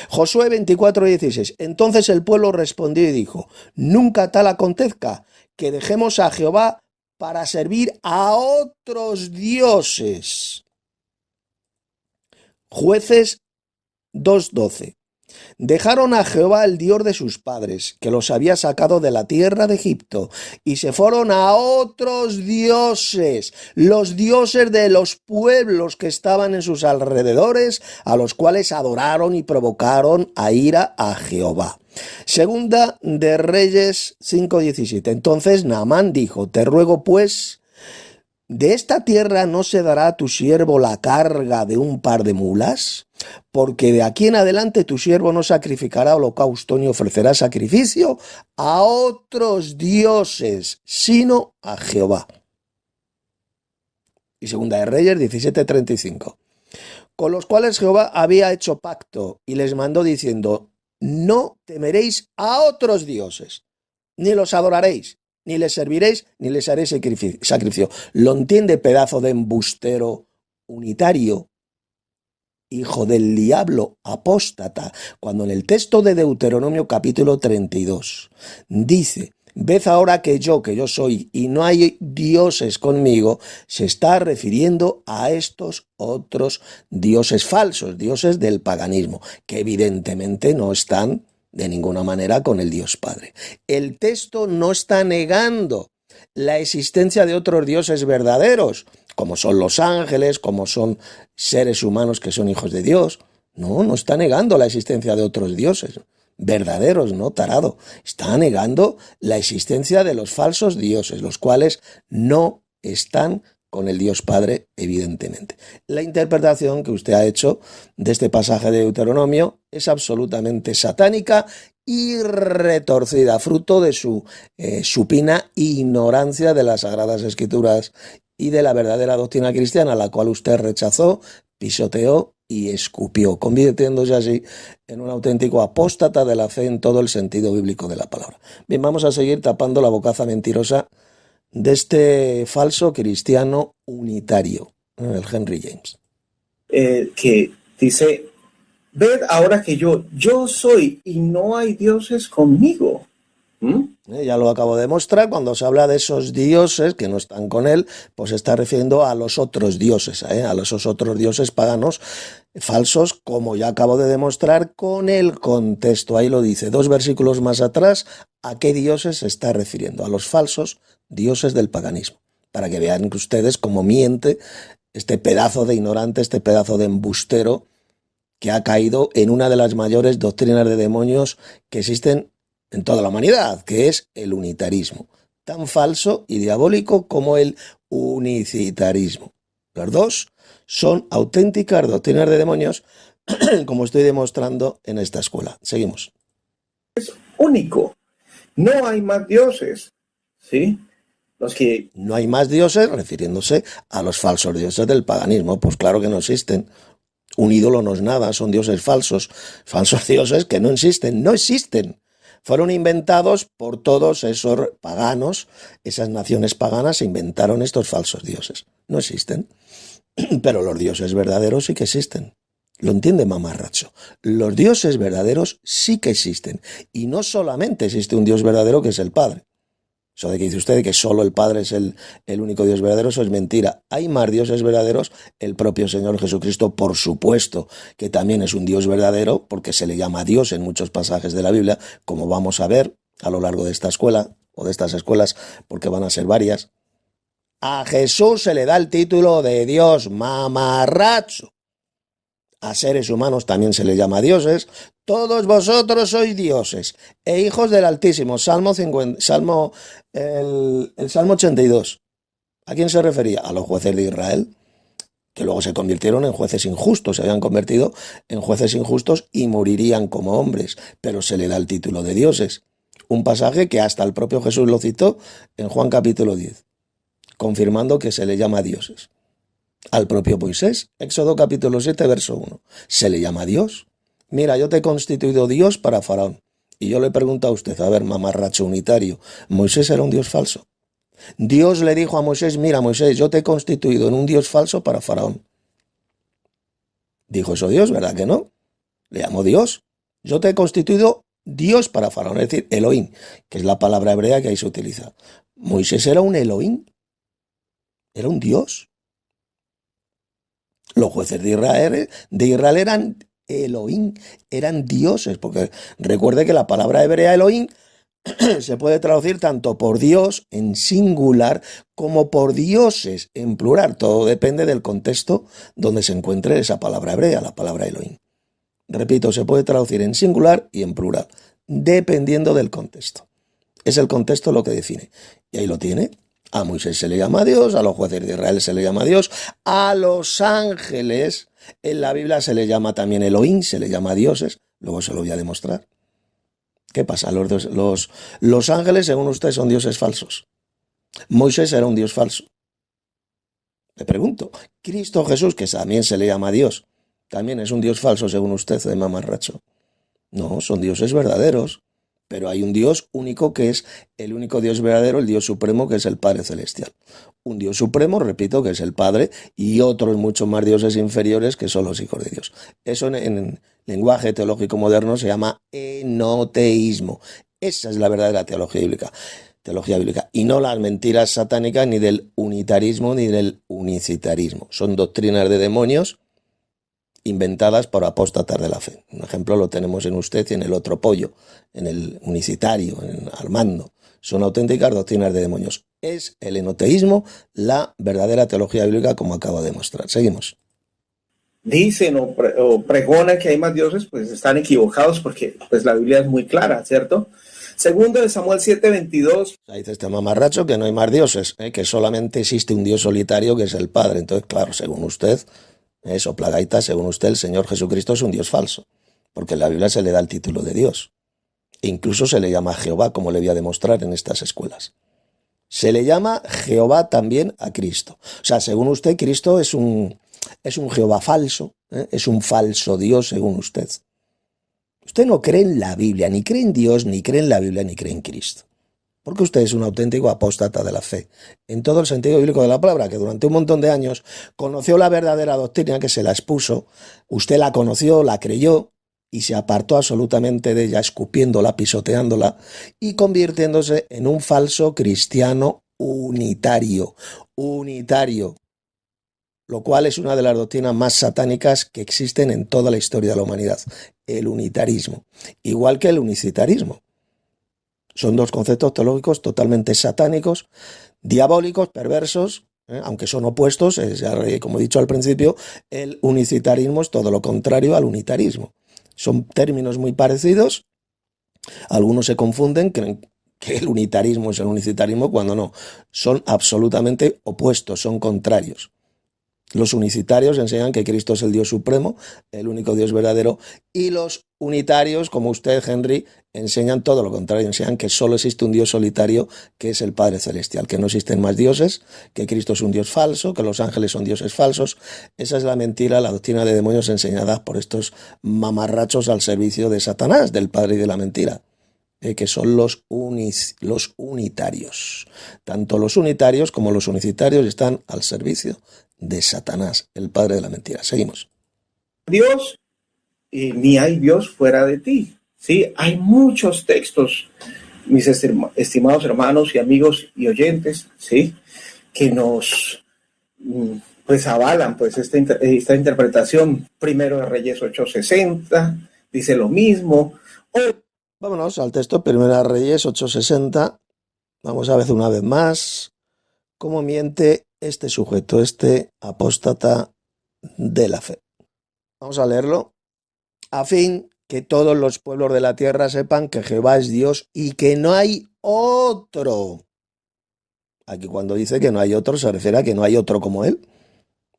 Josué 24:16. Entonces el pueblo respondió y dijo, nunca tal acontezca que dejemos a Jehová para servir a otros dioses. Jueces 2:12. Dejaron a Jehová el Dios de sus padres, que los había sacado de la tierra de Egipto, y se fueron a otros dioses, los dioses de los pueblos que estaban en sus alrededores, a los cuales adoraron y provocaron a ira a Jehová. Segunda de Reyes 5:17. Entonces Naamán dijo, te ruego pues, ¿de esta tierra no se dará a tu siervo la carga de un par de mulas? Porque de aquí en adelante tu siervo no sacrificará holocausto ni ofrecerá sacrificio a otros dioses, sino a Jehová. Y segunda de Reyes 17:35. Con los cuales Jehová había hecho pacto y les mandó diciendo, no temeréis a otros dioses, ni los adoraréis, ni les serviréis, ni les haréis sacrificio. ¿Lo entiende, pedazo de embustero unitario? Hijo del diablo, apóstata, cuando en el texto de Deuteronomio capítulo 32 dice, ved ahora que yo soy y no hay dioses conmigo, se está refiriendo a estos otros dioses falsos, dioses del paganismo, que evidentemente no están de ninguna manera con el Dios Padre. El texto no está negando la existencia de otros dioses verdaderos, como son los ángeles, como son seres humanos que son hijos de Dios. No está negando la existencia de otros dioses verdaderos, no, tarado. Está negando la existencia de los falsos dioses, los cuales no están con el Dios Padre, evidentemente. La interpretación que usted ha hecho de este pasaje de Deuteronomio es absolutamente satánica y retorcida, fruto de su supina ignorancia de las Sagradas Escrituras y de la verdadera doctrina cristiana, la cual usted rechazó, pisoteó y escupió, convirtiéndose así en un auténtico apóstata de la fe en todo el sentido bíblico de la palabra. Bien, vamos a seguir tapando la bocaza mentirosa de este falso cristiano unitario, el Henry James. Que dice, ved ahora que yo soy y no hay dioses conmigo. Ya lo acabo de mostrar, cuando se habla de esos dioses que no están con él, pues se está refiriendo a los otros dioses, a esos otros dioses paganos falsos, como ya acabo de demostrar con el contexto. Ahí lo dice, 2 versículos más atrás, a qué dioses se está refiriendo, a los falsos dioses del paganismo, para que vean ustedes cómo miente este pedazo de ignorante, este pedazo de embustero, que ha caído en una de las mayores doctrinas de demonios que existen en toda la humanidad, que es el unitarismo, tan falso y diabólico como el unicitarismo. Los dos son auténticas doctrinas de demonios, como estoy demostrando en esta escuela. Seguimos. Es único. No hay más dioses. ¿Sí? Los que... No hay más dioses, refiriéndose a los falsos dioses del paganismo. Pues claro que no existen. Un ídolo no es nada, son dioses falsos dioses que no existen, no existen. Fueron inventados por todos esos paganos, esas naciones paganas se inventaron estos falsos dioses. No existen, pero los dioses verdaderos sí que existen. ¿Lo entiende, mamarracho? Los dioses verdaderos sí que existen. Y no solamente existe un Dios verdadero que es el Padre. Eso de que dice usted que solo el Padre es el único Dios verdadero, eso es mentira. Hay más dioses verdaderos, el propio Señor Jesucristo, por supuesto, que también es un Dios verdadero, porque se le llama Dios en muchos pasajes de la Biblia, como vamos a ver a lo largo de esta escuela, o de estas escuelas, porque van a ser varias. A Jesús se le da el título de Dios, mamarracho. A seres humanos también se les llama dioses. Todos vosotros sois dioses e hijos del Altísimo. Salmo 82. ¿A quién se refería? A los jueces de Israel, que luego se convirtieron en jueces injustos. Se habían convertido en jueces injustos y morirían como hombres, pero se le da el título de dioses. Un pasaje que hasta el propio Jesús lo citó en Juan capítulo 10, confirmando que se le llama dioses. Al propio Moisés, Éxodo capítulo 7, verso 1. Se le llama Dios. Mira, yo te he constituido Dios para Faraón. Y yo le pregunto a usted, a ver, mamarracho unitario, ¿Moisés era un Dios falso? Dios le dijo a Moisés, mira, Moisés, yo te he constituido en un Dios falso para Faraón. Dijo eso Dios, ¿verdad que no? Le llamó Dios. Yo te he constituido Dios para Faraón, es decir, Elohim, que es la palabra hebrea que ahí se utiliza. Moisés era un Elohim. Era un Dios. Los jueces de Israel eran Elohim, eran dioses, porque recuerde que la palabra hebrea Elohim se puede traducir tanto por Dios en singular como por dioses en plural. Todo depende del contexto donde se encuentre esa palabra hebrea, la palabra Elohim. Repito, se puede traducir en singular y en plural, dependiendo del contexto. Es el contexto lo que define. Y ahí lo tiene. A Moisés se le llama Dios, a los jueces de Israel se le llama Dios, a los ángeles en la Biblia se le llama también Elohim, se le llama dioses, luego se lo voy a demostrar. ¿Qué pasa? Los ángeles, según usted, son dioses falsos. Moisés era un dios falso. Le pregunto, Cristo Jesús, que también se le llama Dios, también es un dios falso, según usted, de mamarracho. No, son dioses verdaderos. Pero hay un Dios único que es el único Dios verdadero, el Dios supremo que es el Padre Celestial. Un Dios supremo, repito, que es el Padre, y otros muchos más dioses inferiores que son los hijos de Dios. Eso en lenguaje teológico moderno se llama enoteísmo. Esa es la verdadera teología bíblica. Y no las mentiras satánicas ni del unitarismo ni del unicitarismo. Son doctrinas de demonios inventadas por apóstatas de la fe. Un ejemplo lo tenemos en usted y en el otro pollo, en el unicitario, en Armando. Son auténticas doctrinas de demonios. Es el enoteísmo la verdadera teología bíblica, como acabo de mostrar. Seguimos. Dicen o pregonan que hay más dioses, pues están equivocados porque pues la Biblia es muy clara, ¿cierto? Segundo de Samuel 7:22. Dice este mamarracho que no hay más dioses, que solamente existe un Dios solitario que es el Padre. Entonces, claro, según usted, eso, plagaita, según usted, el Señor Jesucristo es un Dios falso, porque en la Biblia se le da el título de Dios. E incluso se le llama Jehová, como le voy a demostrar en estas escuelas. Se le llama Jehová también a Cristo. O sea, según usted, Cristo es un Jehová falso, es un falso Dios, según usted. Usted no cree en la Biblia, ni cree en Dios, ni cree en la Biblia, ni cree en Cristo. porque usted es un auténtico apóstata de la fe, en todo el sentido bíblico de la palabra, que durante un montón de años conoció la verdadera doctrina, que se la expuso, usted la conoció, la creyó y se apartó absolutamente de ella, escupiéndola, pisoteándola y convirtiéndose en un falso cristiano unitario, lo cual es una de las doctrinas más satánicas que existen en toda la historia de la humanidad, el unitarismo, igual que el unicitarismo. Son dos conceptos teológicos totalmente satánicos, diabólicos, perversos, aunque son opuestos. Como he dicho al principio, el unicitarismo es todo lo contrario al unitarismo. Son términos muy parecidos. Algunos se confunden, creen que el unitarismo es el unicitarismo, cuando no. Son absolutamente opuestos, son contrarios. Los unicitarios enseñan que Cristo es el Dios supremo, el único Dios verdadero, y los unitarios, como usted, Henry, enseñan todo lo contrario, enseñan que solo existe un Dios solitario, que es el Padre Celestial, que no existen más dioses, que Cristo es un Dios falso, que los ángeles son dioses falsos. Esa es la mentira, la doctrina de demonios enseñada por estos mamarrachos al servicio de Satanás, del padre y de la mentira. Que son los unitarios. Tanto los unitarios como los unicitarios están al servicio de Satanás, el padre de la mentira. Seguimos. Dios, ni hay Dios fuera de ti. ¿Sí? Hay muchos textos, mis estimados hermanos y amigos y oyentes, ¿sí? Que nos pues avalan pues esta interpretación. Primero de Reyes 8:60 dice lo mismo. Vámonos al texto, Primera Reyes 8:60. Vamos a ver una vez más cómo miente este sujeto, este apóstata de la fe. Vamos a leerlo. A fin que todos los pueblos de la tierra sepan que Jehová es Dios y que no hay otro. Aquí cuando dice que no hay otro, se refiere a que no hay otro como él.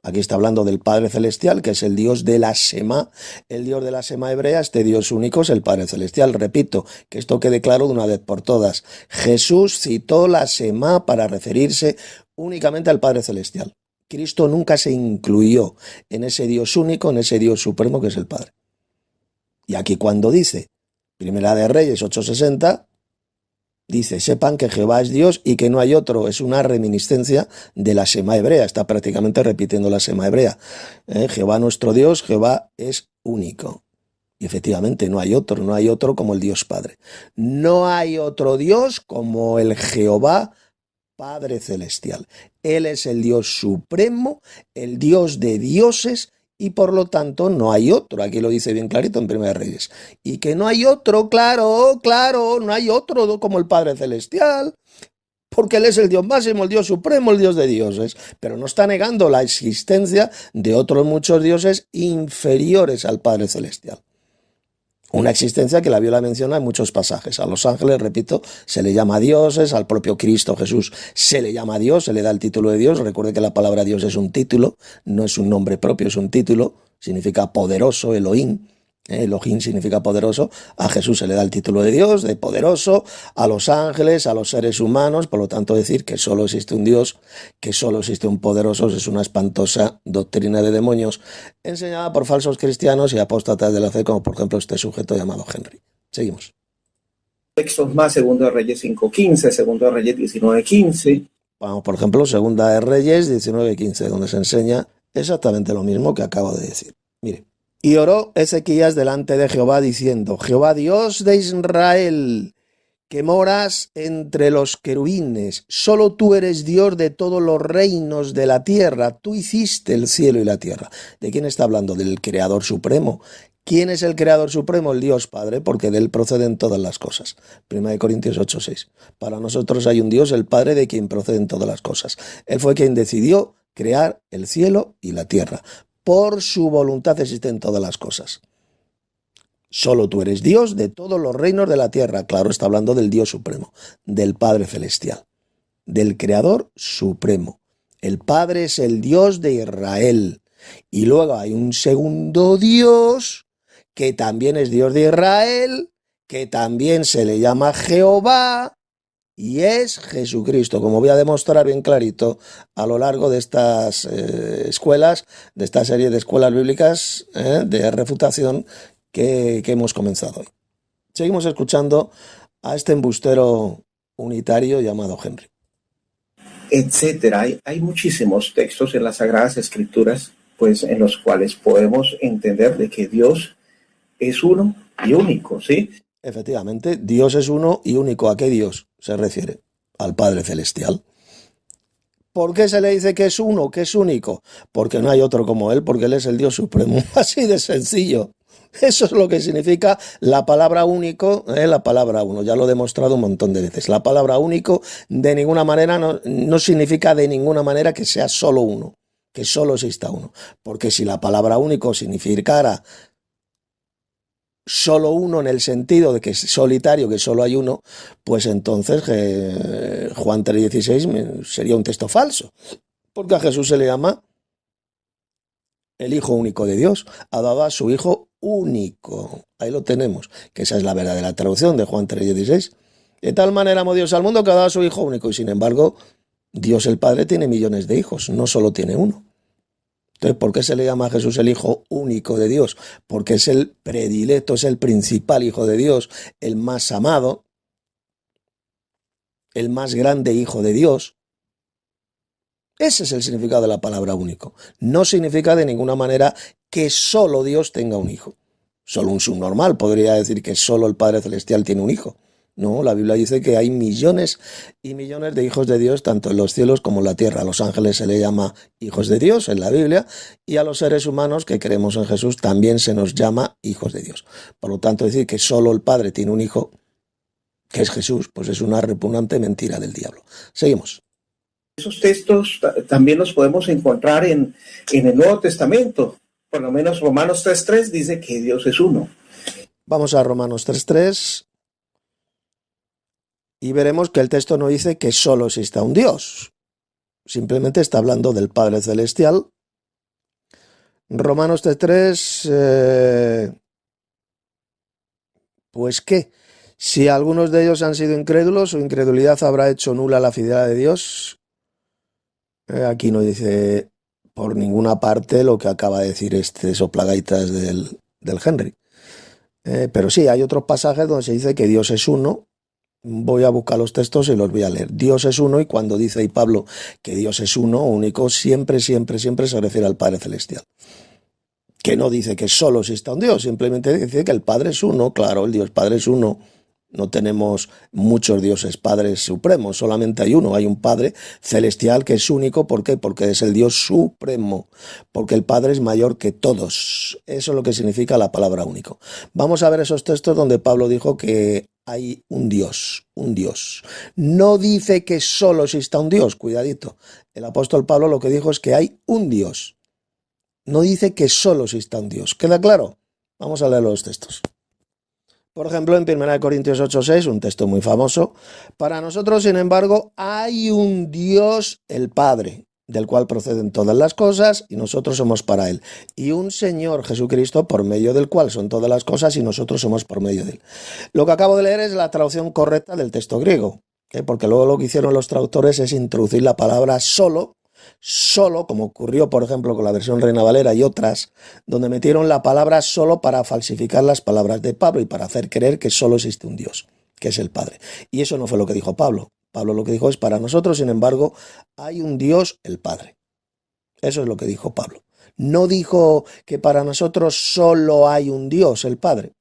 Aquí está hablando del Padre Celestial, que es el Dios de la Shema. El Dios de la Shema hebrea, este Dios único, es el Padre Celestial. Repito, que esto quede claro de una vez por todas. Jesús citó la Shema para referirse únicamente al Padre Celestial. Cristo nunca se incluyó en ese Dios único, en ese Dios supremo que es el Padre. Y aquí cuando dice, Primera de Reyes 8:60, dice, sepan que Jehová es Dios y que no hay otro. Es una reminiscencia de la Shema hebrea. Está prácticamente repitiendo la Shema hebrea. Jehová nuestro Dios, Jehová es único. Y efectivamente no hay otro como el Dios Padre. No hay otro Dios como el Jehová Padre Celestial. Él es el Dios supremo, el Dios de dioses, y por lo tanto no hay otro. Aquí lo dice bien clarito en Primera de Reyes. Y que no hay otro, claro, no hay otro como el Padre Celestial, porque Él es el Dios máximo, el Dios supremo, el Dios de dioses. Pero no está negando la existencia de otros muchos dioses inferiores al Padre Celestial. Una existencia que la Biblia menciona en muchos pasajes. A los ángeles, repito, se le llama dioses, al propio Cristo Jesús se le llama Dios, se le da el título de Dios. Recuerde que la palabra Dios es un título, no es un nombre propio, es un título, significa poderoso, Elohim. Elohim significa poderoso. A Jesús se le da el título de Dios, de poderoso, a los ángeles, a los seres humanos. Por lo tanto, decir que solo existe un Dios, que solo existe un poderoso, es una espantosa doctrina de demonios enseñada por falsos cristianos y apóstatas de la fe, como por ejemplo este sujeto llamado Henry. Seguimos. Textos más, Segundo de Reyes 5:15, Segundo de Reyes 19:15. Vamos, por ejemplo, Segunda de Reyes 19:15, donde se enseña exactamente lo mismo que acabo de decir. Mire. Y oró Ezequías delante de Jehová diciendo, Jehová Dios de Israel, que moras entre los querubines, solo tú eres Dios de todos los reinos de la tierra, tú hiciste el cielo y la tierra. ¿De quién está hablando? Del Creador Supremo. ¿Quién es el Creador Supremo? El Dios Padre, porque de él proceden todas las cosas. 1 Corintios 8:6. Para nosotros hay un Dios, el Padre, de quien proceden todas las cosas. Él fue quien decidió crear el cielo y la tierra. Por su voluntad existen todas las cosas. Solo tú eres Dios de todos los reinos de la tierra. Claro, está hablando del Dios supremo, del Padre Celestial, del Creador Supremo. El Padre es el Dios de Israel. Y luego hay un segundo Dios, que también es Dios de Israel, que también se le llama Jehová, y es Jesucristo, como voy a demostrar bien clarito a lo largo de estas escuelas, de esta serie de escuelas bíblicas de refutación que hemos comenzado hoy. Seguimos escuchando a este embustero unitario llamado Henry. Etcétera. Hay muchísimos textos en las Sagradas Escrituras, pues, en los cuales podemos entender de que Dios es uno y único, ¿sí? Efectivamente, Dios es uno y único. ¿A qué Dios se refiere? Al Padre Celestial. ¿Por qué se le dice que es uno, que es único? Porque no hay otro como Él, porque Él es el Dios supremo. Así de sencillo. Eso es lo que significa la palabra único, la palabra uno. Ya lo he demostrado un montón de veces. La palabra único de ninguna manera no significa de ninguna manera que sea solo uno, que solo exista uno. Porque si la palabra único significara solo uno en el sentido de que es solitario, que solo hay uno, pues entonces Juan 3:16 sería un texto falso. Porque a Jesús se le llama el Hijo único de Dios. Ha dado a su Hijo único. Ahí lo tenemos, que esa es la verdadera traducción de Juan 3:16. De tal manera amó Dios al mundo que ha dado a su Hijo único. Y sin embargo, Dios el Padre tiene millones de hijos, no solo tiene uno. Entonces, ¿por qué se le llama a Jesús el Hijo único de Dios? Porque es el predilecto, es el principal Hijo de Dios, el más amado, el más grande Hijo de Dios. Ese es el significado de la palabra único. No significa de ninguna manera que solo Dios tenga un hijo. Solo un subnormal podría decir que solo el Padre Celestial tiene un hijo. No, la Biblia dice que hay millones y millones de hijos de Dios, tanto en los cielos como en la tierra. A los ángeles se le llama hijos de Dios en la Biblia, y a los seres humanos que creemos en Jesús también se nos llama hijos de Dios. Por lo tanto, decir que solo el Padre tiene un hijo, que es Jesús, pues es una repugnante mentira del diablo. Seguimos. Esos textos también los podemos encontrar en el Nuevo Testamento. Por lo menos Romanos 3:3 dice que Dios es uno. Vamos a Romanos 3:3 y veremos que el texto no dice que solo exista un Dios. Simplemente está hablando del Padre Celestial. Romanos 3:3, pues ¿qué? Si algunos de ellos han sido incrédulos, su incredulidad habrá hecho nula la fidelidad de Dios. Aquí no dice por ninguna parte lo que acaba de decir este soplagaitas del Henry. Pero sí, hay otros pasajes donde se dice que Dios es uno. Voy a buscar los textos y los voy a leer. Dios es uno, y cuando dice ahí Pablo que Dios es uno, único, siempre se refiere al Padre Celestial. Que no dice que solo exista un Dios, simplemente dice que el Padre es uno. Claro, el Dios Padre es uno. No tenemos muchos dioses padres supremos, solamente hay uno, hay un Padre celestial que es único. ¿Por qué? Porque es el Dios supremo, porque el Padre es mayor que todos. Eso es lo que significa la palabra único. Vamos a ver esos textos donde Pablo dijo que hay un Dios, un Dios. No dice que solo exista un Dios, cuidadito. El apóstol Pablo lo que dijo es que hay un Dios. No dice que solo exista un Dios. ¿Queda claro? Vamos a leer los textos. Por ejemplo, en 1 Corintios 8:6, un texto muy famoso, para nosotros, sin embargo, hay un Dios, el Padre, del cual proceden todas las cosas, y nosotros somos para Él. Y un Señor Jesucristo, por medio del cual son todas las cosas, y nosotros somos por medio de Él. Lo que acabo de leer es la traducción correcta del texto griego, porque luego lo que hicieron los traductores es introducir la palabra solo, como ocurrió por ejemplo con la versión Reina Valera y otras, donde metieron la palabra solo para falsificar las palabras de Pablo y para hacer creer que solo existe un Dios, que es el Padre. Y eso no fue lo que dijo Pablo. Pablo lo que dijo es: para nosotros, sin embargo, hay un Dios, el Padre. Eso es lo que dijo Pablo. No dijo que para nosotros solo hay un Dios, el Padre.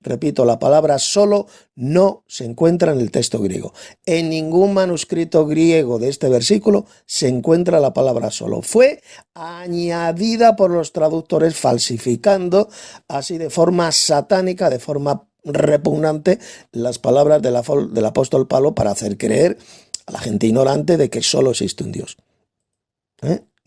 Repito, la palabra solo no se encuentra en el texto griego. En ningún manuscrito griego de este versículo se encuentra la palabra solo. Fue añadida por los traductores, falsificando así de forma satánica, de forma repugnante, las palabras del apóstol Pablo para hacer creer a la gente ignorante de que solo existe un Dios.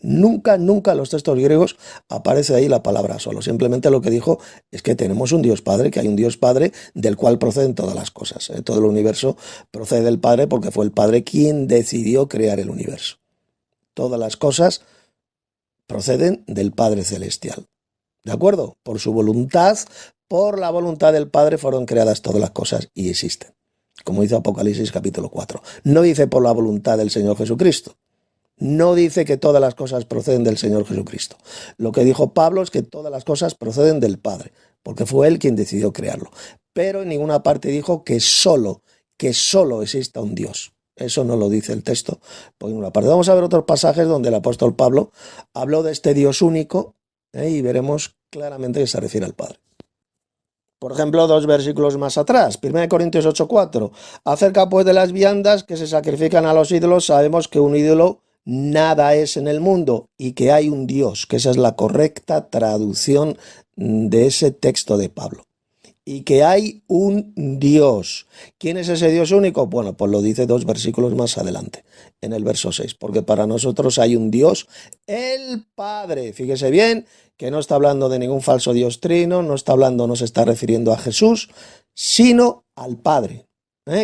Nunca en los textos griegos aparece ahí la palabra solo. Simplemente lo que dijo es que tenemos un Dios Padre, que hay un Dios Padre del cual proceden todas las cosas. Todo el universo procede del Padre porque fue el Padre quien decidió crear el universo. Todas las cosas proceden del Padre Celestial. ¿De acuerdo? Por su voluntad, por la voluntad del Padre fueron creadas todas las cosas y existen. Como dice Apocalipsis capítulo 4. No dice por la voluntad del Señor Jesucristo. No dice que todas las cosas proceden del Señor Jesucristo. Lo que dijo Pablo es que todas las cosas proceden del Padre, porque fue Él quien decidió crearlo. Pero en ninguna parte dijo que solo que solo exista un Dios. Eso no lo dice el texto por ninguna parte. Vamos a ver otros pasajes donde el apóstol Pablo habló de este Dios único, y veremos claramente que se refiere al Padre. Por ejemplo, 2 versículos más atrás, 1 Corintios 8:4. Acerca pues de las viandas que se sacrifican a los ídolos, sabemos que un ídolo nada es en el mundo y que hay un Dios, que esa es la correcta traducción de ese texto de Pablo. Y que hay un Dios. ¿Quién es ese Dios único? Bueno, pues lo dice 2 versículos más adelante, en el verso 6, porque para nosotros hay un Dios, el Padre. Fíjese bien que no está hablando de ningún falso Dios trino, no se está refiriendo a Jesús, sino al Padre.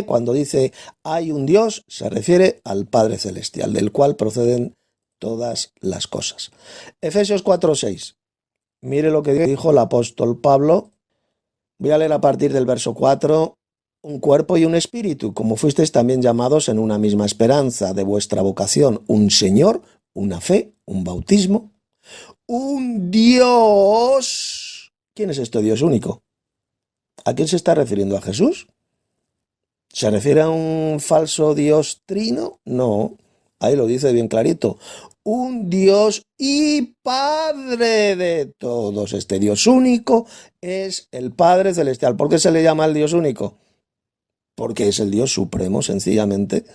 Cuando dice hay un Dios, se refiere al Padre Celestial, del cual proceden todas las cosas. Efesios 4:6. Mire lo que dijo el apóstol Pablo. Voy a leer a partir del verso 4. Un cuerpo y un espíritu, como fuisteis también llamados en una misma esperanza de vuestra vocación, un Señor, una fe, un bautismo, un Dios. ¿Quién es este Dios único? ¿A quién se está refiriendo? ¿A Jesús? ¿Se refiere a un falso Dios trino? No, ahí lo dice bien clarito. Un Dios y Padre de todos. Este Dios único es el Padre Celestial. ¿Por qué se le llama el Dios único? Porque es el Dios supremo, sencillamente.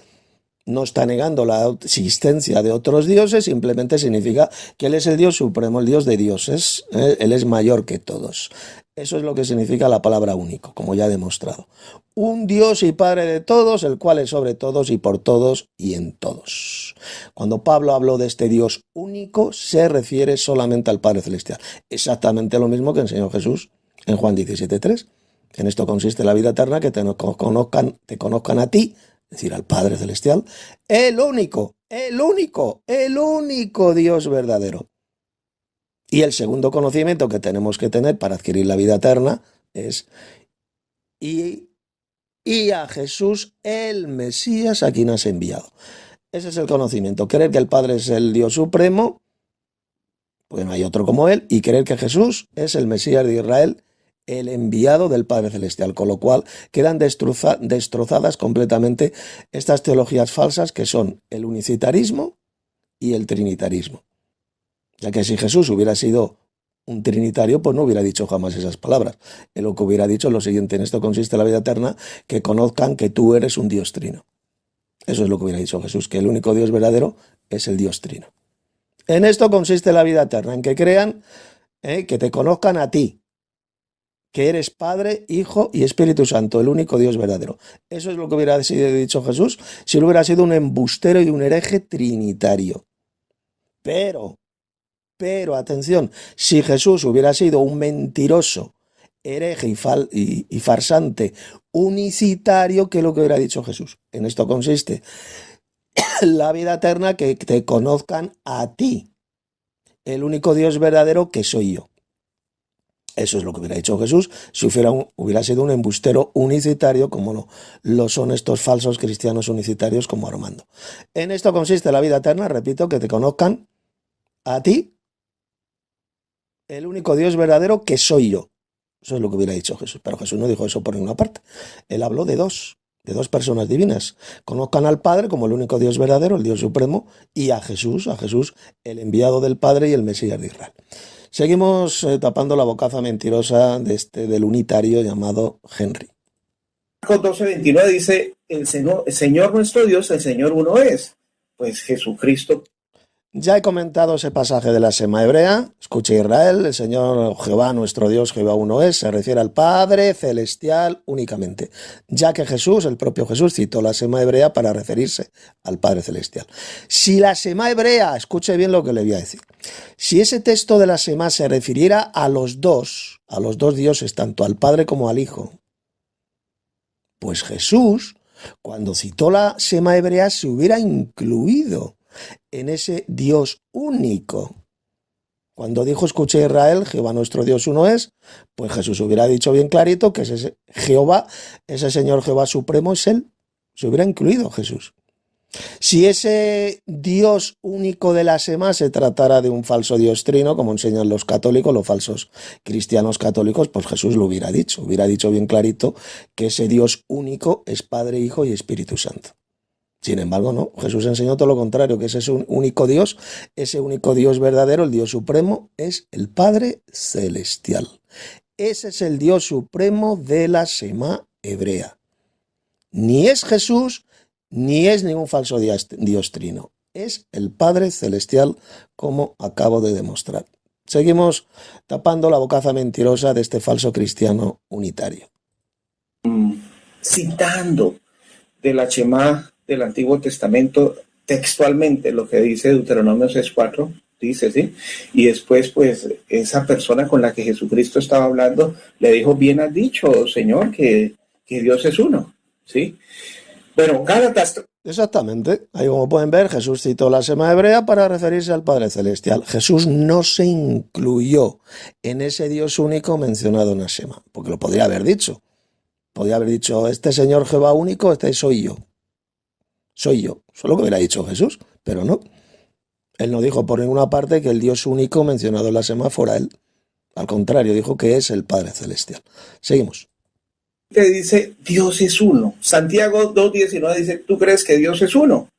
No está negando la existencia de otros dioses, simplemente significa que Él es el Dios supremo, el Dios de dioses. Él es mayor que todos. Eso es lo que significa la palabra único, como ya he demostrado. Un Dios y Padre de todos, el cual es sobre todos y por todos y en todos. Cuando Pablo habló de este Dios único, se refiere solamente al Padre Celestial. Exactamente lo mismo que enseñó Jesús en Juan 17:3. En esto consiste la vida eterna, que te conozcan a ti, es decir, al Padre Celestial, el único Dios verdadero. Y el segundo conocimiento que tenemos que tener para adquirir la vida eterna es y a Jesús, el Mesías, a quien has enviado. Ese es el conocimiento. Creer que el Padre es el Dios supremo, pues no hay otro como Él, y creer que Jesús es el Mesías de Israel, el enviado del Padre Celestial, con lo cual quedan destrozadas completamente estas teologías falsas que son el unicitarismo y el trinitarismo. Ya que si Jesús hubiera sido un trinitario, pues no hubiera dicho jamás esas palabras. Él lo que hubiera dicho es lo siguiente: en esto consiste la vida eterna, que conozcan que tú eres un Dios trino. Eso es lo que hubiera dicho Jesús, que el único Dios verdadero es el Dios trino. En esto consiste la vida eterna, en que crean, que te conozcan a ti, que eres Padre, Hijo y Espíritu Santo, el único Dios verdadero. Eso es lo que hubiera dicho Jesús si él hubiera sido un embustero y un hereje trinitario. Pero, atención, si Jesús hubiera sido un mentiroso, hereje y farsante, unicitario, ¿qué es lo que hubiera dicho Jesús? En esto consiste la vida eterna, que te conozcan a ti, el único Dios verdadero, que soy yo. Eso es lo que hubiera dicho Jesús si hubiera sido un embustero unicitario, como lo son estos falsos cristianos unicitarios como Armando. En esto consiste la vida eterna, repito, que te conozcan a ti, el único Dios verdadero, que soy yo. Eso es lo que hubiera dicho Jesús. Pero Jesús no dijo eso por ninguna parte. Él habló de dos personas divinas. Conozcan al Padre como el único Dios verdadero, el Dios supremo, y a Jesús, el enviado del Padre y el Mesías de Israel. Seguimos tapando la bocaza mentirosa del unitario llamado Henry. Marcos 12:29 dice: el Señor nuestro Dios, el Señor uno es. Pues Jesucristo. Ya he comentado ese pasaje de la Sema hebrea. Escucha, Israel, el Señor Jehová, nuestro Dios, Jehová uno es, se refiere al Padre Celestial únicamente, ya que Jesús, el propio Jesús, citó la Sema hebrea para referirse al Padre Celestial. Si la Sema hebrea, escuche bien lo que le voy a decir, si ese texto de la Sema se refiriera a los dos dioses, tanto al Padre como al Hijo, pues Jesús, cuando citó la Sema hebrea, se hubiera incluido en ese Dios único. Cuando dijo: escuché, Israel, Jehová nuestro Dios uno es, pues Jesús hubiera dicho bien clarito que ese Jehová, ese Señor Jehová supremo, es Él. Se hubiera incluido Jesús. Si ese Dios único de la Shema se tratara de un falso Dios trino, como enseñan los católicos, los falsos cristianos católicos, pues Jesús lo hubiera dicho bien clarito que ese Dios único es Padre, Hijo y Espíritu Santo. Sin embargo, no, Jesús enseñó todo lo contrario, que ese único Dios verdadero, el Dios supremo, es el Padre celestial. Ese es el Dios supremo de la Shema hebrea. Ni es Jesús, ni es ningún falso Dios trino. Es el Padre celestial, como acabo de demostrar. Seguimos tapando la bocaza mentirosa de este falso cristiano unitario. Citando de la Shema del Antiguo Testamento textualmente lo que dice Deuteronomio 6:4, dice, ¿sí? Y después, pues, esa persona con la que Jesucristo estaba hablando le dijo, bien has dicho, Señor, que Dios es uno, ¿sí? Bueno, Gálatas. Exactamente. Ahí, como pueden ver, Jesús citó la Shema hebrea para referirse al Padre Celestial. Jesús no se incluyó en ese Dios único mencionado en la Shema, porque lo podría haber dicho. Podría haber dicho, este Señor Jehová único, este soy yo. Soy yo. Eso es lo que hubiera dicho Jesús, pero no. Él no dijo por ninguna parte que el Dios único mencionado en la Shema fuera él. Al contrario, dijo que es el Padre Celestial. Seguimos. Te dice, Dios es uno. Santiago 2:19 dice, ¿tú crees que Dios es uno?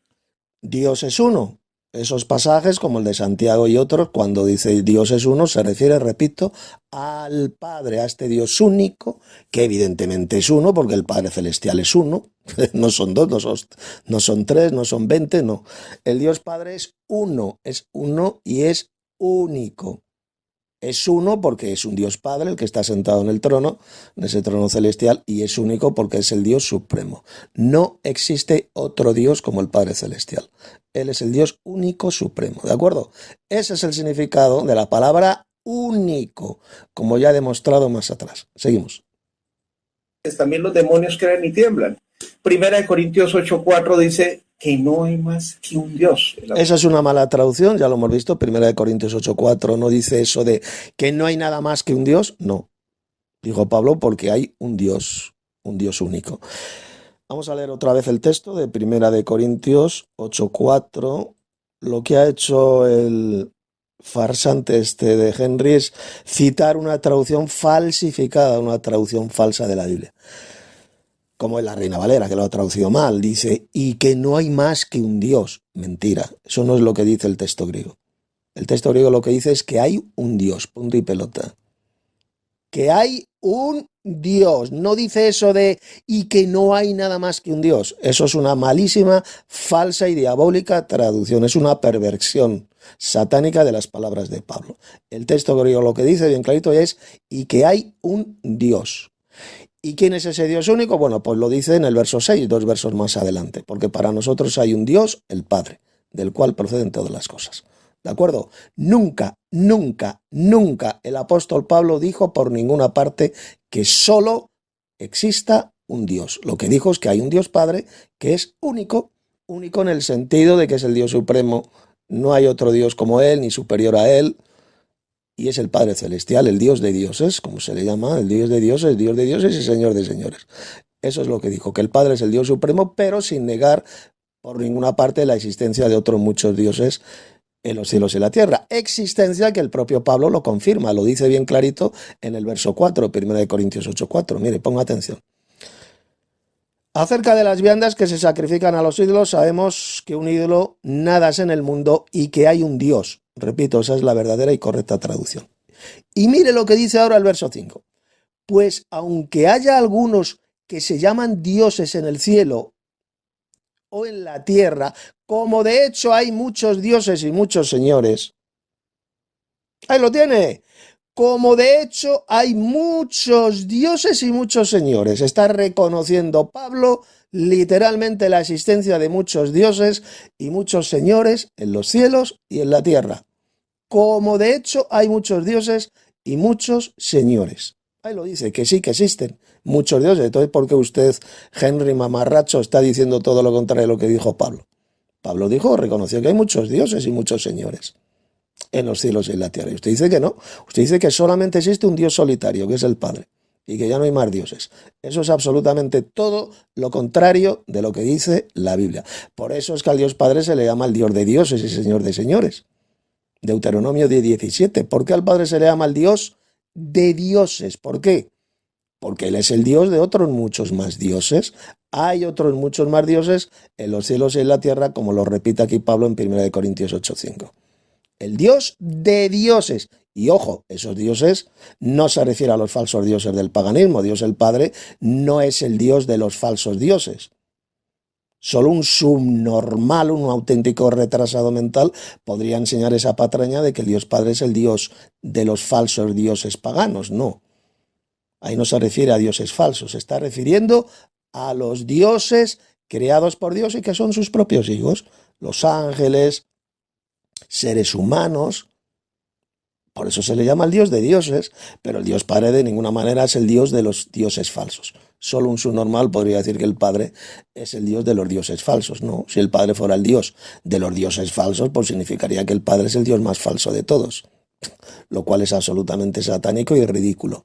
Dios es uno. Esos pasajes, como el de Santiago y otros, cuando dice Dios es uno, se refiere, repito, al Padre, a este Dios único, que evidentemente es uno, porque el Padre Celestial es uno. No son dos, no son tres, no son 20, no. El Dios Padre es uno y es único. Es uno porque es un Dios Padre el que está sentado en el trono, en ese trono celestial, y es único porque es el Dios supremo. No existe otro Dios como el Padre Celestial. Él es el Dios único supremo, ¿de acuerdo? Ese es el significado de la palabra único, como ya he demostrado más atrás. Seguimos. También los demonios creen y tiemblan. Primera de Corintios 8:4 dice que no hay más que un Dios. Esa es una mala traducción, ya lo hemos visto. Primera de Corintios 8:4 no dice eso de que no hay nada más que un Dios. No, dijo Pablo, porque hay un Dios único. Vamos a leer otra vez el texto de Primera de Corintios 8:4. Lo que ha hecho el farsante este de Henry es citar una traducción falsificada, una traducción falsa de la Biblia. Como es la Reina Valera, que lo ha traducido mal, dice, y que no hay más que un Dios. Mentira, eso no es lo que dice el texto griego. El texto griego lo que dice es que hay un Dios, punto y pelota. Que hay un Dios, no dice eso de y que no hay nada más que un Dios. Eso es una malísima, falsa y diabólica traducción, es una perversión satánica de las palabras de Pablo. El texto griego lo que dice bien clarito es y que hay un Dios. ¿Y quién es ese Dios único? Bueno, pues lo dice en el verso 6, 2 versos más adelante, porque para nosotros hay un Dios, el Padre, del cual proceden todas las cosas. ¿De acuerdo? Nunca, nunca, nunca el apóstol Pablo dijo por ninguna parte que solo exista un Dios. Lo que dijo es que hay un Dios Padre que es único, único en el sentido de que es el Dios supremo, no hay otro Dios como Él, ni superior a Él, y es el Padre Celestial, el Dios de dioses, como se le llama, el Dios de dioses y Señor de señores. Eso es lo que dijo, que el Padre es el Dios supremo, pero sin negar por ninguna parte la existencia de otros muchos dioses en los cielos y la tierra. Existencia que el propio Pablo lo confirma, lo dice bien clarito en el verso 4, 1 Corintios 8:4. Mire, ponga atención. Acerca de las viandas que se sacrifican a los ídolos, sabemos que un ídolo nada es en el mundo y que hay un Dios. Repito, esa es la verdadera y correcta traducción. Y mire lo que dice ahora el verso 5. Pues aunque haya algunos que se llaman dioses en el cielo o en la tierra, como de hecho hay muchos dioses y muchos señores. Ahí lo tiene. Como de hecho hay muchos dioses y muchos señores. Está reconociendo Pablo literalmente la existencia de muchos dioses y muchos señores en los cielos y en la tierra. Como de hecho hay muchos dioses y muchos señores. Ahí lo dice, que sí que existen muchos dioses. Entonces, ¿por qué usted, Henry Mamarracho, está diciendo todo lo contrario de lo que dijo Pablo? Pablo reconoció que hay muchos dioses y muchos señores en los cielos y en la tierra. Y usted dice que no. Usted dice que solamente existe un Dios solitario, que es el Padre. y que ya no hay más dioses. Eso es absolutamente todo lo contrario de lo que dice la Biblia. Por eso es que al Dios Padre se le llama el Dios de dioses y Señor de señores. Deuteronomio 10:17. ¿Por qué al Padre se le llama el Dios de dioses? ¿Por qué? Porque Él es el Dios de otros muchos más dioses. Hay otros muchos más dioses en los cielos y en la tierra, como lo repite aquí Pablo en 1 Corintios 8:5. El Dios de dioses. Y ojo, esos dioses no se refiere a los falsos dioses del paganismo. Dios el Padre no es el Dios de los falsos dioses. Solo un subnormal, un auténtico retrasado mental podría enseñar esa patraña de que el Dios Padre es el Dios de los falsos dioses paganos. No. Ahí no se refiere a dioses falsos, se está refiriendo a los dioses creados por Dios y que son sus propios hijos, los ángeles, seres humanos. Por eso se le llama el Dios de dioses, pero el Dios Padre de ninguna manera es el Dios de los dioses falsos. Solo un subnormal podría decir que el Padre es el Dios de los dioses falsos. No, si el Padre fuera el Dios de los dioses falsos, pues significaría que el Padre es el Dios más falso de todos, lo cual es absolutamente satánico y ridículo.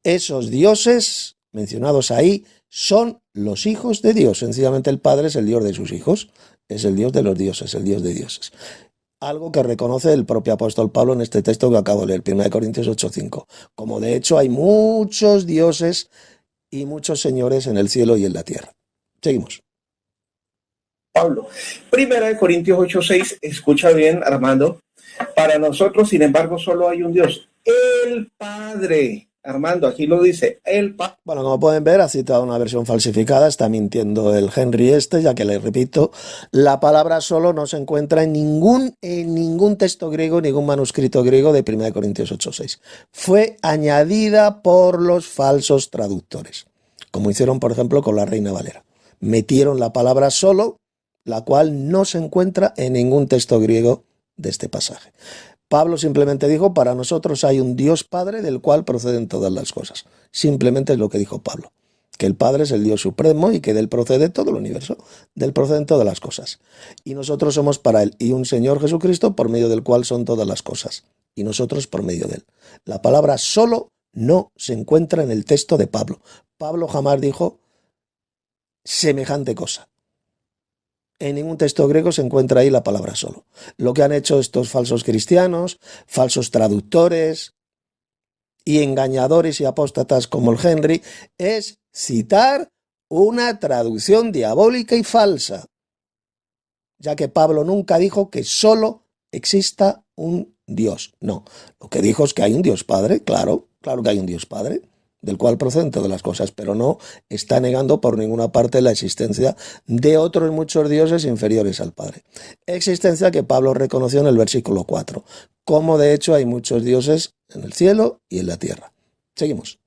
Esos dioses mencionados ahí son los hijos de Dios. Sencillamente el Padre es el Dios de sus hijos, es el Dios de los dioses, el Dios de dioses. Algo que reconoce el propio apóstol Pablo en este texto que acabo de leer, 1 Corintios 8:5. Como de hecho hay muchos dioses y muchos señores en el cielo y en la tierra. Seguimos. Pablo, 1 Corintios 8:6, escucha bien, Armando. Para nosotros, sin embargo, solo hay un Dios, el Padre. Armando, aquí lo dice, el Padre. Bueno, como pueden ver, ha citado una versión falsificada, está mintiendo el Henry ya que le repito, la palabra solo no se encuentra en ningún texto griego, ningún manuscrito griego de 1 Corintios 8:6. Fue añadida por los falsos traductores, como hicieron, por ejemplo, con la Reina Valera. Metieron la palabra solo, la cual no se encuentra en ningún texto griego de este pasaje. Pablo simplemente dijo, para nosotros hay un Dios Padre del cual proceden todas las cosas. Simplemente es lo que dijo Pablo, que el Padre es el Dios supremo y que de él procede todo el universo, de él proceden todas las cosas. Y nosotros somos para él y un Señor Jesucristo por medio del cual son todas las cosas, y nosotros por medio de él. La palabra solo no se encuentra en el texto de Pablo. Pablo jamás dijo semejante cosa. En ningún texto griego se encuentra ahí la palabra solo. Lo que han hecho estos falsos cristianos, falsos traductores y engañadores y apóstatas como el Henry, es citar una traducción diabólica y falsa, ya que Pablo nunca dijo que solo exista un Dios. No, lo que dijo es que hay un Dios Padre, claro que hay un Dios Padre, del cual proceden todas las cosas, pero no está negando por ninguna parte la existencia de otros muchos dioses inferiores al Padre. Existencia que Pablo reconoció en el versículo 4, como de hecho hay muchos dioses en el cielo y en la tierra. Seguimos.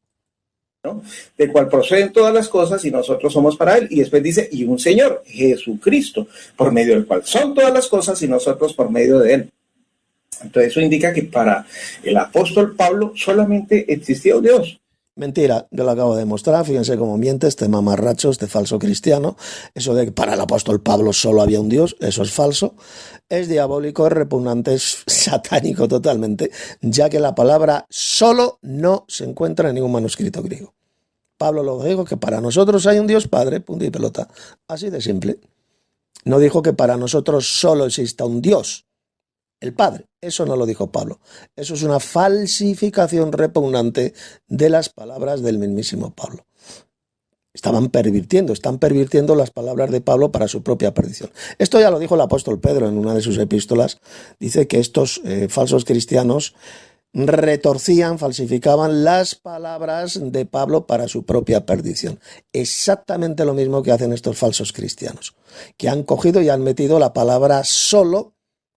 ¿No? De cual proceden todas las cosas y nosotros somos para él. Y después dice, y un Señor, Jesucristo, por medio del cual son todas las cosas y nosotros por medio de él. Entonces eso indica que para el apóstol Pablo solamente existía un Dios. Mentira, yo lo acabo de demostrar, fíjense cómo miente este mamarracho, este falso cristiano. Eso de que para el apóstol Pablo solo había un Dios, eso es falso, es diabólico, es repugnante, es satánico totalmente, ya que la palabra solo no se encuentra en ningún manuscrito griego. Pablo lo dijo que para nosotros hay un Dios Padre, punto y pelota, así de simple. No dijo que para nosotros solo exista un Dios, el Padre. Eso no lo dijo Pablo. Eso es una falsificación repugnante de las palabras del mismísimo Pablo. Están pervirtiendo las palabras de Pablo para su propia perdición. Esto ya lo dijo el apóstol Pedro en una de sus epístolas. Dice que estos falsos cristianos retorcían, falsificaban las palabras de Pablo para su propia perdición. Exactamente lo mismo que hacen estos falsos cristianos, que han cogido y han metido la palabra solo,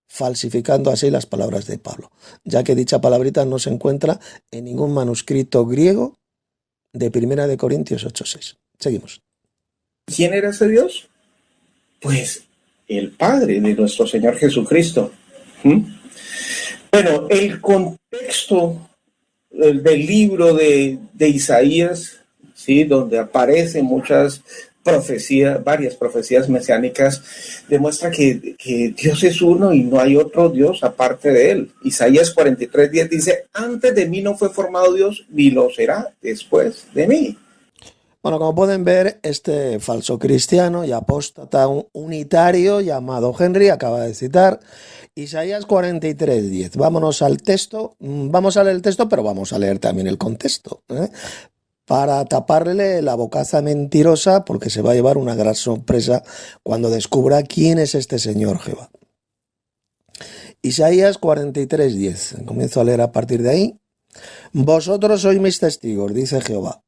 falsificando así las palabras de Pablo, ya que dicha palabrita no se encuentra en ningún manuscrito griego de 1 Corintios 8:6. Seguimos. ¿Quién era ese Dios? Pues el Padre de nuestro Señor Jesucristo. Bueno, el contexto del libro de Isaías ¿sí? Donde aparecen muchas profecías, varias profecías mesiánicas, demuestra que Dios es uno y no hay otro Dios aparte de él. Isaías 43:10 dice, antes de mí no fue formado Dios, ni lo será después de mí. Bueno, como pueden ver, este falso cristiano y apóstata unitario llamado Henry acaba de citar Isaías 43:10. Vámonos al texto. Vamos a leer el texto, pero vamos a leer también el contexto, para taparle la bocaza mentirosa, porque se va a llevar una gran sorpresa cuando descubra quién es este Señor Jehová. Isaías 43:10. Comienzo a leer a partir de ahí. Vosotros sois mis testigos, dice Jehová.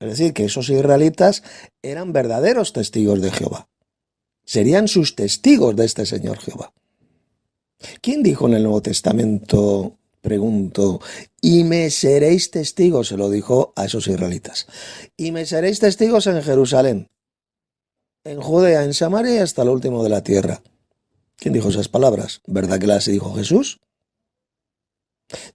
Es decir, que esos israelitas eran verdaderos testigos de Jehová. Serían sus testigos de este Señor Jehová. ¿Quién dijo en el Nuevo Testamento, pregunto, y me seréis testigos? Se lo dijo a esos israelitas. Y me seréis testigos en Jerusalén, en Judea, en Samaria y hasta lo último de la tierra. ¿Quién dijo esas palabras? ¿Verdad que las dijo Jesús?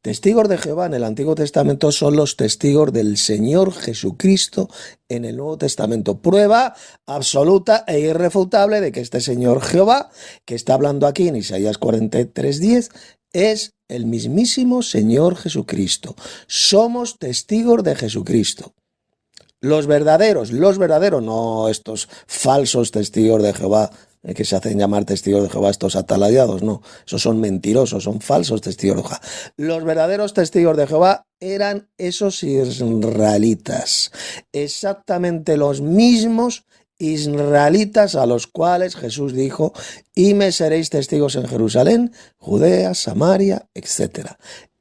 Testigos de Jehová en el Antiguo Testamento son los testigos del Señor Jesucristo en el Nuevo Testamento. Prueba absoluta e irrefutable de que este Señor Jehová, que está hablando aquí en Isaías 43:10, es el mismísimo Señor Jesucristo. Somos testigos de Jesucristo. Los verdaderos, no estos falsos testigos de Jehová, que se hacen llamar testigos de Jehová, estos atalayados, no, esos son mentirosos, son falsos testigos de Jehová. Los verdaderos testigos de Jehová eran esos israelitas, exactamente los mismos israelitas a los cuales Jesús dijo, y me seréis testigos en Jerusalén, Judea, Samaria, etc.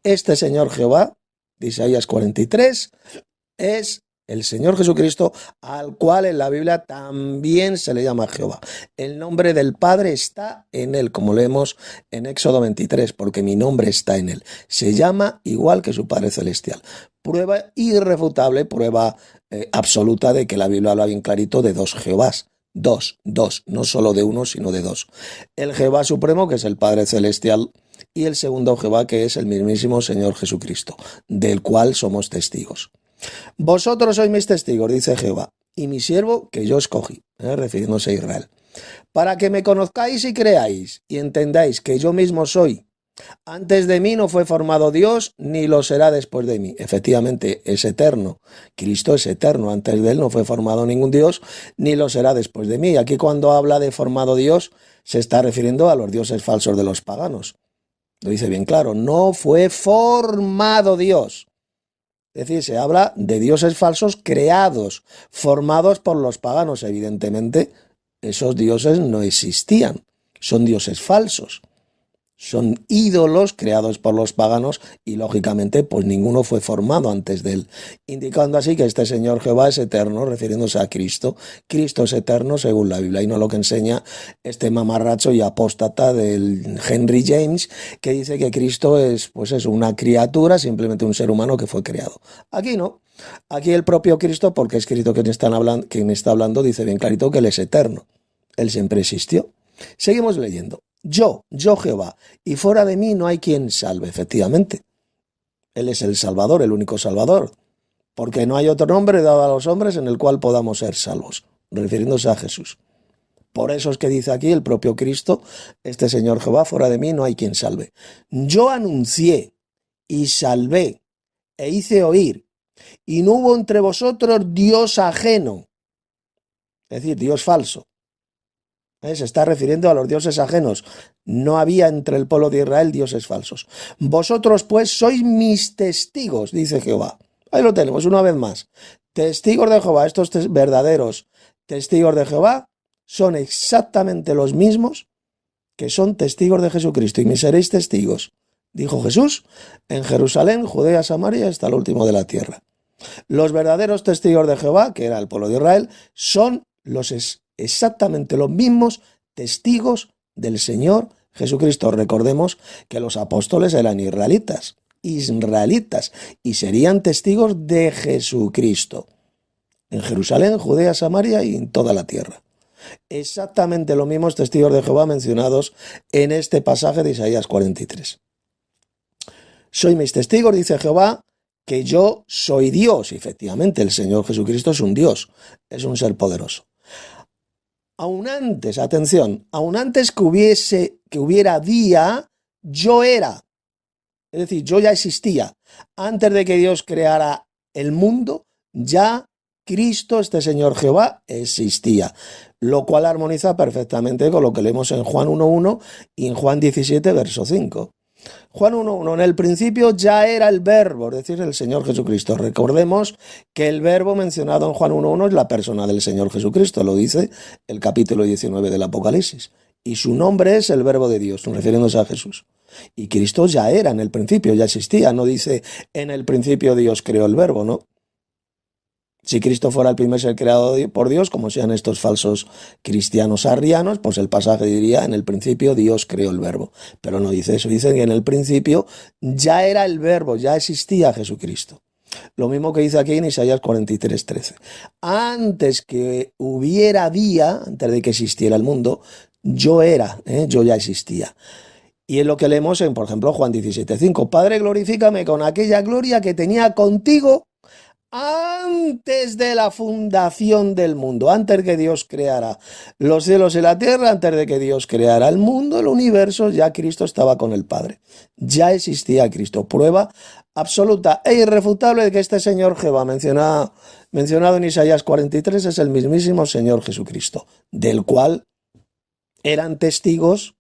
Este Señor Jehová, de Isaías 43, es el Señor Jesucristo, al cual en la Biblia también se le llama Jehová. El nombre del Padre está en él, como leemos en Éxodo 23, porque mi nombre está en él. Se llama igual que su Padre Celestial. Prueba irrefutable, prueba absoluta de que la Biblia habla bien clarito de dos Jehovás. Dos, no solo de uno, sino de dos. El Jehová Supremo, que es el Padre Celestial, y el segundo Jehová, que es el mismísimo Señor Jesucristo, del cual somos testigos. Vosotros sois mis testigos, dice Jehová, y mi siervo que yo escogí, refiriéndose a Israel, para que me conozcáis y creáis y entendáis que yo mismo soy. Antes de mí no fue formado Dios, ni lo será después de mí. Efectivamente, es eterno. Cristo es eterno. Antes de él no fue formado ningún Dios, ni lo será después de mí. Aquí cuando habla de formado Dios, se está refiriendo a los dioses falsos de los paganos. Lo dice bien claro, no fue formado Dios. Es decir, se habla de dioses falsos creados, formados por los paganos. Evidentemente, esos dioses no existían, son dioses falsos. Son ídolos creados por los paganos y, lógicamente, pues ninguno fue formado antes de él. Indicando así que este Señor Jehová es eterno, refiriéndose a Cristo. Cristo es eterno según la Biblia y no lo que enseña este mamarracho y apóstata del Henry James, que dice que Cristo es, pues eso, una criatura, simplemente un ser humano que fue creado. Aquí no. Aquí el propio Cristo, porque es Cristo quien está hablando, dice bien clarito que Él es eterno. Él siempre existió. Seguimos leyendo. Yo Jehová, y fuera de mí no hay quien salve, efectivamente. Él es el Salvador, el único Salvador, porque no hay otro nombre dado a los hombres en el cual podamos ser salvos, refiriéndose a Jesús. Por eso es que dice aquí el propio Cristo, este Señor Jehová, fuera de mí no hay quien salve. Yo anuncié y salvé e hice oír, y no hubo entre vosotros Dios ajeno, es decir, Dios falso. Se está refiriendo a los dioses ajenos. No había entre el pueblo de Israel dioses falsos. Vosotros pues sois mis testigos, dice Jehová. Ahí lo tenemos una vez más. Testigos de Jehová, estos verdaderos testigos de Jehová son exactamente los mismos que son testigos de Jesucristo. Y me seréis testigos, dijo Jesús, en Jerusalén, Judea, Samaria, hasta el último de la tierra. Los verdaderos testigos de Jehová, que era el pueblo de Israel, son exactamente los mismos testigos del Señor Jesucristo. Recordemos que los apóstoles eran israelitas, y serían testigos de Jesucristo en Jerusalén, Judea, Samaria y en toda la tierra. Exactamente los mismos testigos de Jehová mencionados en este pasaje de Isaías 43. Soy mis testigos, dice Jehová, que yo soy Dios. Y efectivamente, el Señor Jesucristo es un Dios, es un ser poderoso. Aún antes, atención, aún antes que hubiera día, yo era. Es decir, yo ya existía. Antes de que Dios creara el mundo, ya Cristo, este Señor Jehová, existía. Lo cual armoniza perfectamente con lo que leemos en Juan 1.1 y en Juan 17, verso 5. Juan 1.1, en el principio ya era el verbo, es decir, el Señor Jesucristo. Recordemos que el verbo mencionado en Juan 1.1 es la persona del Señor Jesucristo, lo dice el capítulo 19 del Apocalipsis. Y su nombre es el verbo de Dios, refiriéndose a Jesús. Y Cristo ya era en el principio, ya existía, no dice en el principio Dios creó el verbo, ¿no? Si Cristo fuera el primer ser creado por Dios, como sean estos falsos cristianos arrianos, pues el pasaje diría, en el principio Dios creó el verbo. Pero no dice eso, dice que en el principio ya era el verbo, ya existía Jesucristo. Lo mismo que dice aquí en Isaías 43:13. Antes que hubiera día, antes de que existiera el mundo, yo era, yo ya existía. Y es lo que leemos en, por ejemplo, Juan 17:5. Padre, glorifícame con aquella gloria que tenía contigo antes de la fundación del mundo, antes que Dios creara los cielos y la tierra, antes de que Dios creara el mundo, el universo, ya Cristo estaba con el Padre. Ya existía Cristo. Prueba absoluta e irrefutable de que este Señor Jehová mencionado en Isaías 43 es el mismísimo Señor Jesucristo, del cual eran testigos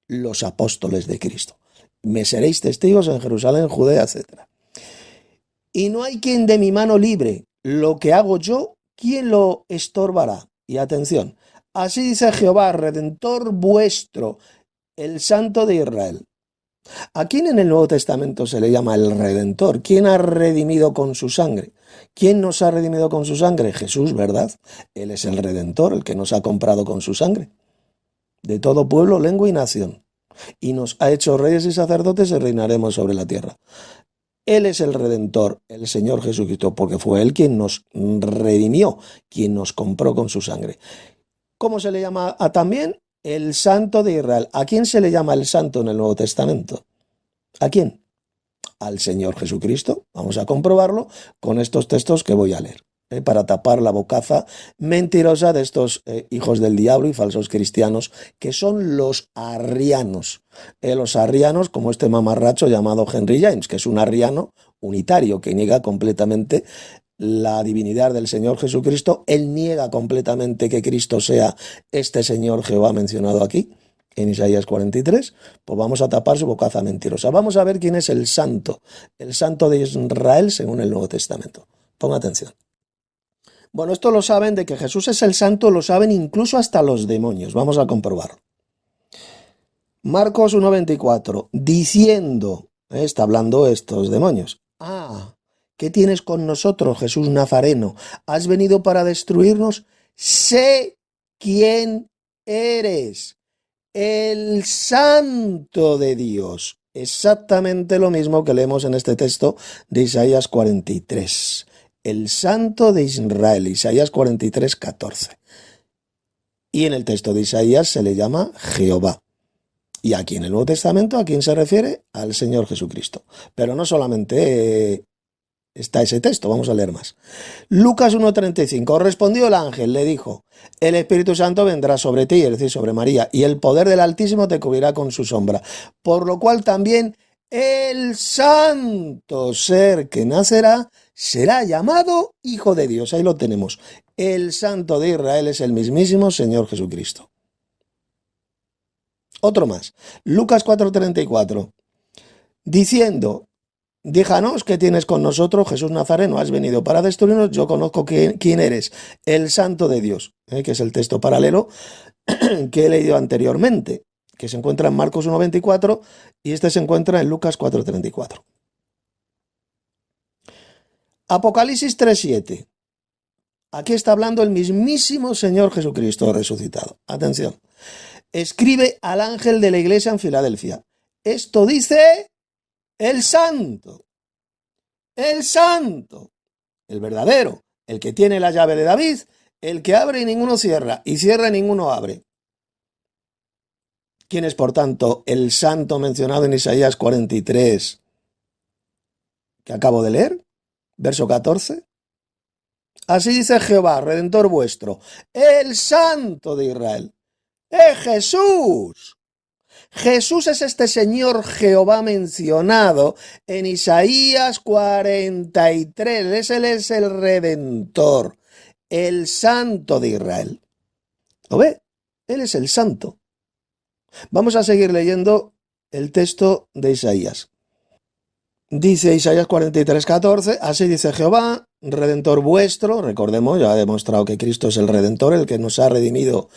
los apóstoles de Cristo. Me seréis testigos en Jerusalén, Judea, etc. Y no hay quien de mi mano libre. Lo que hago yo, ¿quién lo estorbará? Y atención, así dice Jehová, Redentor vuestro, el Santo de Israel. ¿A quién en el Nuevo Testamento se le llama el Redentor? ¿Quién ha redimido con su sangre? ¿Quién nos ha redimido con su sangre? Jesús, ¿verdad? Él es el Redentor, el que nos ha comprado con su sangre. De todo pueblo, lengua y nación. Y nos ha hecho reyes y sacerdotes y reinaremos sobre la tierra. Él es el Redentor, el Señor Jesucristo, porque fue Él quien nos redimió, quien nos compró con su sangre. ¿Cómo se le llama también? El Santo de Israel. ¿A quién se le llama el Santo en el Nuevo Testamento? ¿A quién? Al Señor Jesucristo. Vamos a comprobarlo con estos textos que voy a leer, para tapar la bocaza mentirosa de estos hijos del diablo y falsos cristianos, que son los arrianos. Los arrianos, como este mamarracho llamado Henry James, que es un arriano unitario, que niega completamente la divinidad del Señor Jesucristo. Él niega completamente que Cristo sea este Señor Jehová mencionado aquí, en Isaías 43, pues vamos a tapar su bocaza mentirosa. Vamos a ver quién es el Santo de Israel según el Nuevo Testamento. Ponga atención. Bueno, esto lo saben, de que Jesús es el Santo, lo saben incluso hasta los demonios. Vamos a comprobarlo. Marcos 1:24, diciendo, está hablando estos demonios. ¿Qué tienes con nosotros, Jesús Nazareno? ¿Has venido para destruirnos? Sé quién eres, el Santo de Dios. Exactamente lo mismo que leemos en este texto de Isaías 43. El Santo de Israel, Isaías 43:14. Y en el texto de Isaías se le llama Jehová. Y aquí en el Nuevo Testamento, ¿a quién se refiere? Al Señor Jesucristo. Pero no solamente está ese texto, vamos a leer más. Lucas 1:35, respondió el ángel, le dijo, el Espíritu Santo vendrá sobre ti, es decir, sobre María, y el poder del Altísimo te cubrirá con su sombra, por lo cual también el santo ser que nacerá será llamado Hijo de Dios. Ahí lo tenemos. El Santo de Israel es el mismísimo Señor Jesucristo. Otro más. Lucas 4:34, diciendo, díjanos qué tienes con nosotros, Jesús Nazareno, has venido para destruirnos, yo conozco quién eres, el Santo de Dios, que es el texto paralelo que he leído anteriormente, que se encuentra en Marcos 1:24 y este se encuentra en Lucas 4:34. Apocalipsis 3:7. Aquí está hablando el mismísimo Señor Jesucristo resucitado. Atención. Escribe al ángel de la iglesia en Filadelfia. Esto dice el Santo, el verdadero, el que tiene la llave de David, el que abre y ninguno cierra, y cierra y ninguno abre. ¿Quién es, por tanto, el Santo mencionado en Isaías 43 que acabo de leer? Verso 14. Así dice Jehová, Redentor vuestro, el Santo de Israel. ¡Es Jesús! Jesús es este Señor Jehová mencionado en Isaías 43. Él es el Redentor, el Santo de Israel. ¿Lo ve? Él es el Santo. Vamos a seguir leyendo el texto de Isaías. Dice Isaías 43:14, así dice Jehová, Redentor vuestro. Recordemos, ya ha demostrado que Cristo es el Redentor, el que nos ha redimido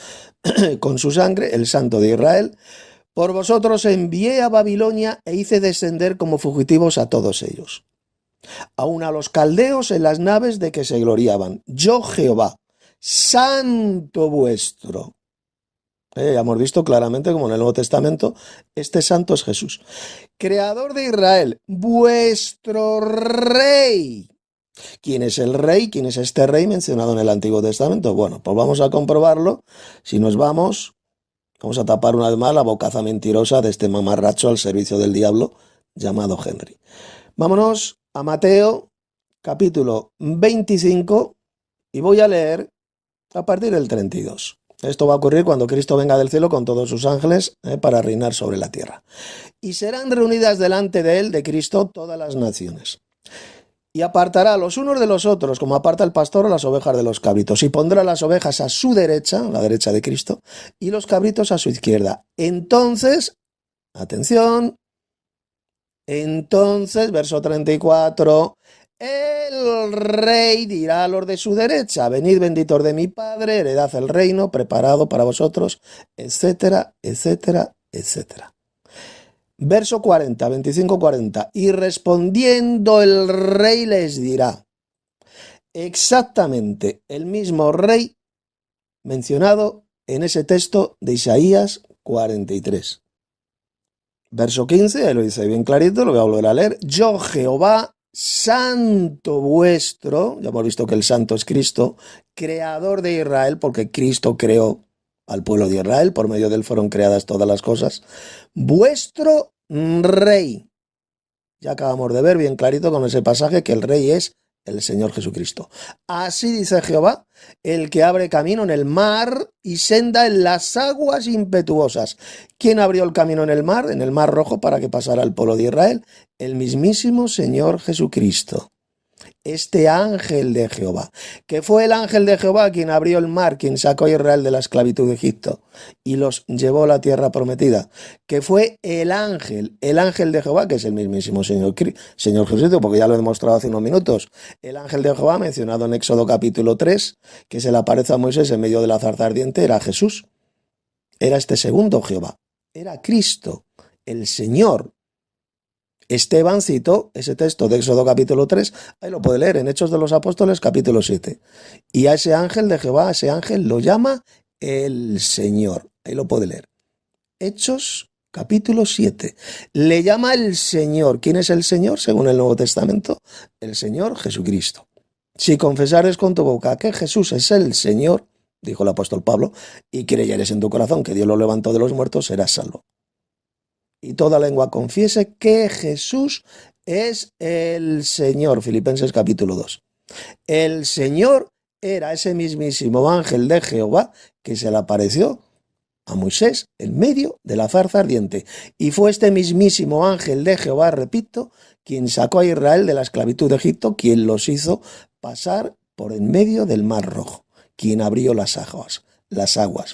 con su sangre, el Santo de Israel. Por vosotros envié a Babilonia e hice descender como fugitivos a todos ellos, aun a los caldeos en las naves de que se gloriaban. Yo Jehová, Santo vuestro. Ya hemos visto claramente como en el Nuevo Testamento este santo es Jesús. Creador de Israel, vuestro rey. ¿Quién es el rey? ¿Quién es este rey mencionado en el Antiguo Testamento? Bueno, pues vamos a comprobarlo. Si nos vamos a tapar una vez más la bocaza mentirosa de este mamarracho al servicio del diablo llamado Henry. Vámonos a Mateo, capítulo 25, y voy a leer a partir del 32. Esto va a ocurrir cuando Cristo venga del cielo con todos sus ángeles para reinar sobre la tierra. Y serán reunidas delante de él, de Cristo, todas las naciones. Y apartará los unos de los otros, como aparta el pastor a las ovejas de los cabritos. Y pondrá las ovejas a su derecha, a la derecha de Cristo, y los cabritos a su izquierda. Entonces, atención, verso 34... El rey dirá a los de su derecha, venid benditos de mi Padre, heredad el reino preparado para vosotros, etcétera, etcétera, etcétera. Verso 40, 25-40. Y respondiendo el rey les dirá, exactamente el mismo rey mencionado en ese texto de Isaías 43. Verso 15, ahí lo dice bien clarito, lo voy a volver a leer. Yo Jehová, Santo vuestro, ya hemos visto que el Santo es Cristo, creador de Israel, porque Cristo creó al pueblo de Israel, por medio de él fueron creadas todas las cosas, vuestro rey. Ya acabamos de ver bien clarito con ese pasaje que el rey es el Señor Jesucristo. Así dice Jehová, el que abre camino en el mar y senda en las aguas impetuosas. ¿Quién abrió el camino en el mar rojo para que pasara el pueblo de Israel? El mismísimo Señor Jesucristo. Este ángel de Jehová, que fue el ángel de Jehová quien abrió el mar, quien sacó a Israel de la esclavitud de Egipto y los llevó a la tierra prometida, que fue el ángel de Jehová, que es el mismísimo Señor Jesucristo, porque ya lo he demostrado hace unos minutos. El ángel de Jehová, mencionado en Éxodo capítulo 3, que se le aparece a Moisés en medio de la zarza ardiente, era Jesús. Era este segundo Jehová, era Cristo, el Señor. Esteban citó ese texto de Éxodo capítulo 3, ahí lo puede leer en Hechos de los Apóstoles capítulo 7. Y a ese ángel de Jehová, a ese ángel lo llama el Señor, ahí lo puede leer. Hechos capítulo 7, le llama el Señor. ¿Quién es el Señor según el Nuevo Testamento? El Señor Jesucristo. Si confesares con tu boca que Jesús es el Señor, dijo el apóstol Pablo, y creyeres en tu corazón que Dios lo levantó de los muertos, serás salvo. Y toda lengua confiese que Jesús es el Señor. Filipenses capítulo 2. El Señor era ese mismísimo ángel de Jehová que se le apareció a Moisés en medio de la zarza ardiente. Y fue este mismísimo ángel de Jehová, repito, quien sacó a Israel de la esclavitud de Egipto, quien los hizo pasar por en medio del Mar Rojo, quien abrió las aguas.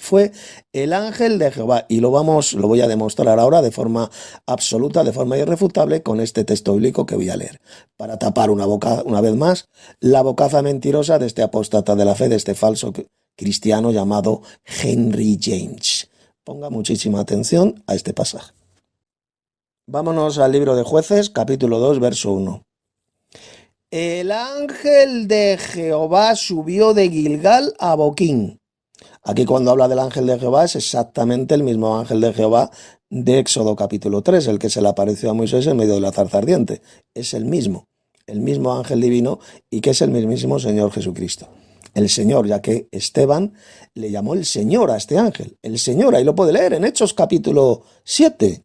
Fue el ángel de Jehová y lo voy a demostrar ahora de forma absoluta, de forma irrefutable con este texto bíblico que voy a leer, para tapar una vez más la bocaza mentirosa de este apóstata de la fe, de este falso cristiano llamado Henry James. Ponga muchísima atención a este pasaje. Vámonos al libro de Jueces, capítulo 2, verso 1. El ángel de Jehová subió de Gilgal a Boquín. Aquí cuando habla del ángel de Jehová es exactamente el mismo ángel de Jehová de Éxodo capítulo 3, el que se le apareció a Moisés en medio de la zarza ardiente. Es el mismo ángel divino y que es el mismísimo Señor Jesucristo. El Señor, ya que Esteban le llamó el Señor a este ángel. El Señor, ahí lo puede leer en Hechos capítulo 7.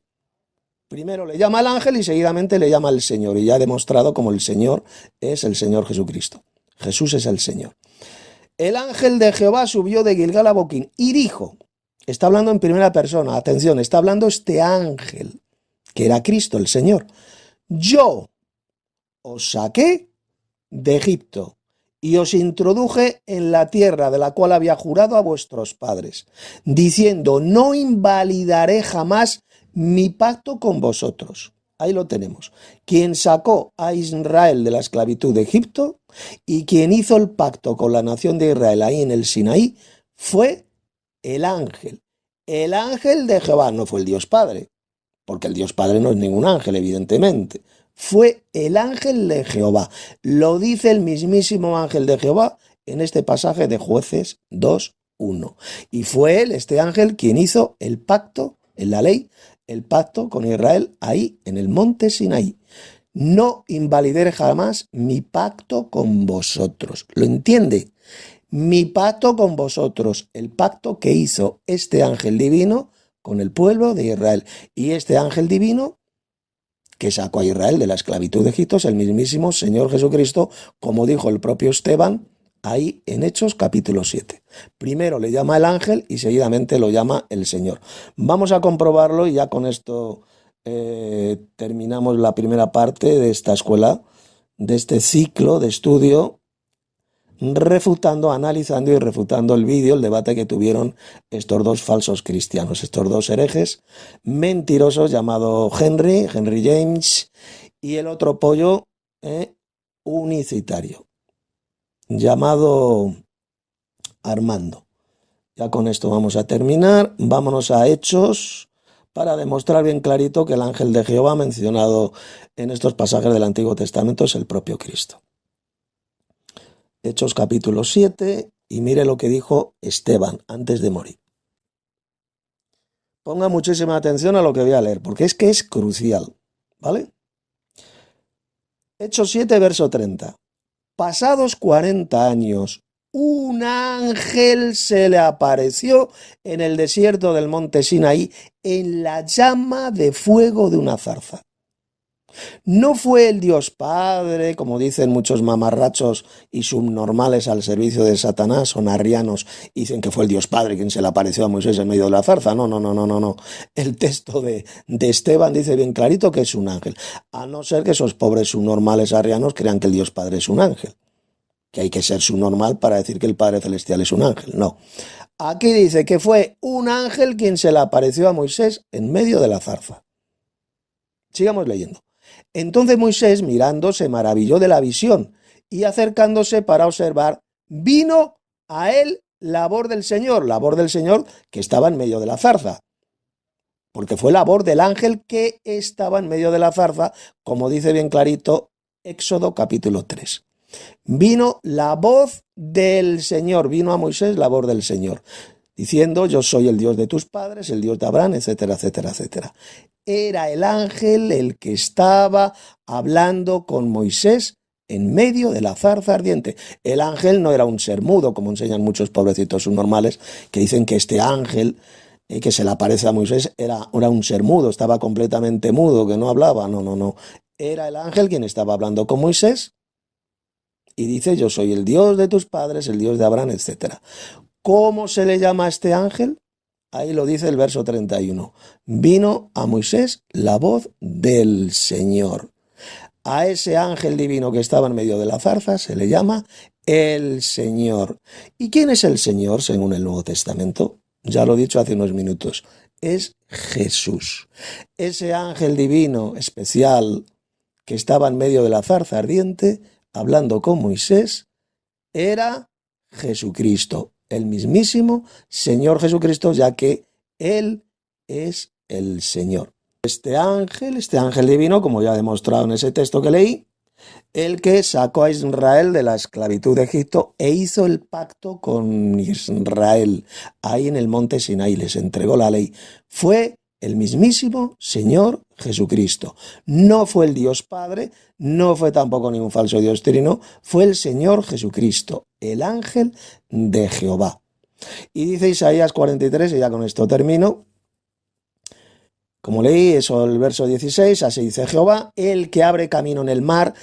Primero le llama al ángel y seguidamente le llama al Señor. Y ya ha demostrado como el Señor es el Señor Jesucristo. Jesús es el Señor. El ángel de Jehová subió de Gilgal a Boquín y dijo, está hablando en primera persona, atención, está hablando este ángel, que era Cristo, el Señor. Yo os saqué de Egipto y os introduje en la tierra de la cual había jurado a vuestros padres, diciendo, no invalidaré jamás mi pacto con vosotros. Ahí lo tenemos. Quien sacó a Israel de la esclavitud de Egipto y quien hizo el pacto con la nación de Israel ahí en el Sinaí fue el ángel. El ángel de Jehová, no fue el Dios Padre, porque el Dios Padre no es ningún ángel, evidentemente. Fue el ángel de Jehová. Lo dice el mismísimo ángel de Jehová en este pasaje de Jueces 2:1. Y fue él, este ángel, quien hizo el pacto, en la ley, el pacto con Israel ahí en el monte Sinaí. No invalidaré jamás mi pacto con vosotros. ¿Lo entiende? Mi pacto con vosotros, el pacto que hizo este ángel divino con el pueblo de Israel. Y este ángel divino que sacó a Israel de la esclavitud de Egipto es el mismísimo Señor Jesucristo, como dijo el propio Esteban ahí en Hechos capítulo 7. Primero le llama el ángel y seguidamente lo llama el Señor. Vamos a comprobarlo y ya con esto terminamos la primera parte de esta escuela, de este ciclo de estudio, refutando, analizando y refutando el vídeo, el debate que tuvieron estos dos falsos cristianos, estos dos herejes mentirosos llamado Henry James, y el otro pollo unicitario llamado Armando. Ya con esto vamos a terminar. Vámonos a Hechos para demostrar bien clarito que el ángel de Jehová mencionado en estos pasajes del Antiguo Testamento es el propio Cristo. Hechos capítulo 7, y mire lo que dijo Esteban antes de morir. Ponga muchísima atención a lo que voy a leer, porque es que es crucial, ¿vale? Hechos 7, verso 30. Pasados 40 años, un ángel se le apareció en el desierto del monte Sinaí en la llama de fuego de una zarza. No fue el Dios Padre, como dicen muchos mamarrachos y subnormales al servicio de Satanás, son arrianos, dicen que fue el Dios Padre quien se le apareció a Moisés en medio de la zarza. No. El texto de Esteban dice bien clarito que es un ángel, a no ser que esos pobres subnormales arrianos crean que el Dios Padre es un ángel, que hay que ser subnormal para decir que el Padre Celestial es un ángel. No. Aquí dice que fue un ángel quien se le apareció a Moisés en medio de la zarza. Sigamos leyendo. Entonces Moisés, mirando, se maravilló de la visión y acercándose para observar, vino a él labor del Señor que estaba en medio de la zarza, porque fue labor del ángel que estaba en medio de la zarza, como dice bien clarito Éxodo capítulo 3. Vino la voz del Señor, vino a Moisés la voz del Señor, diciendo, yo soy el Dios de tus padres, el Dios de Abraham, etcétera, etcétera, etcétera. Era el ángel el que estaba hablando con Moisés en medio de la zarza ardiente. El ángel no era un ser mudo, como enseñan muchos pobrecitos subnormales, que dicen que este ángel que se le aparece a Moisés era un ser mudo, estaba completamente mudo, que no hablaba. No. Era el ángel quien estaba hablando con Moisés y dice, yo soy el Dios de tus padres, el Dios de Abraham, etcétera. ¿Cómo se le llama a este ángel? Ahí lo dice el verso 31. Vino a Moisés la voz del Señor. A ese ángel divino que estaba en medio de la zarza se le llama el Señor. ¿Y quién es el Señor según el Nuevo Testamento? Ya lo he dicho hace unos minutos. Es Jesús. Ese ángel divino especial que estaba en medio de la zarza ardiente, hablando con Moisés, era Jesucristo, el mismísimo Señor Jesucristo, ya que Él es el Señor. Este ángel divino, como ya he demostrado en ese texto que leí, el que sacó a Israel de la esclavitud de Egipto e hizo el pacto con Israel, ahí en el monte Sinaí, les entregó la ley, fue el mismísimo Señor Jesucristo. No fue el Dios Padre, no fue tampoco ningún falso Dios trino, fue el Señor Jesucristo, el ángel de Jehová. Y dice Isaías 43, y ya con esto termino, Como leí, eso el verso 16, así dice Jehová, el que abre camino en el mar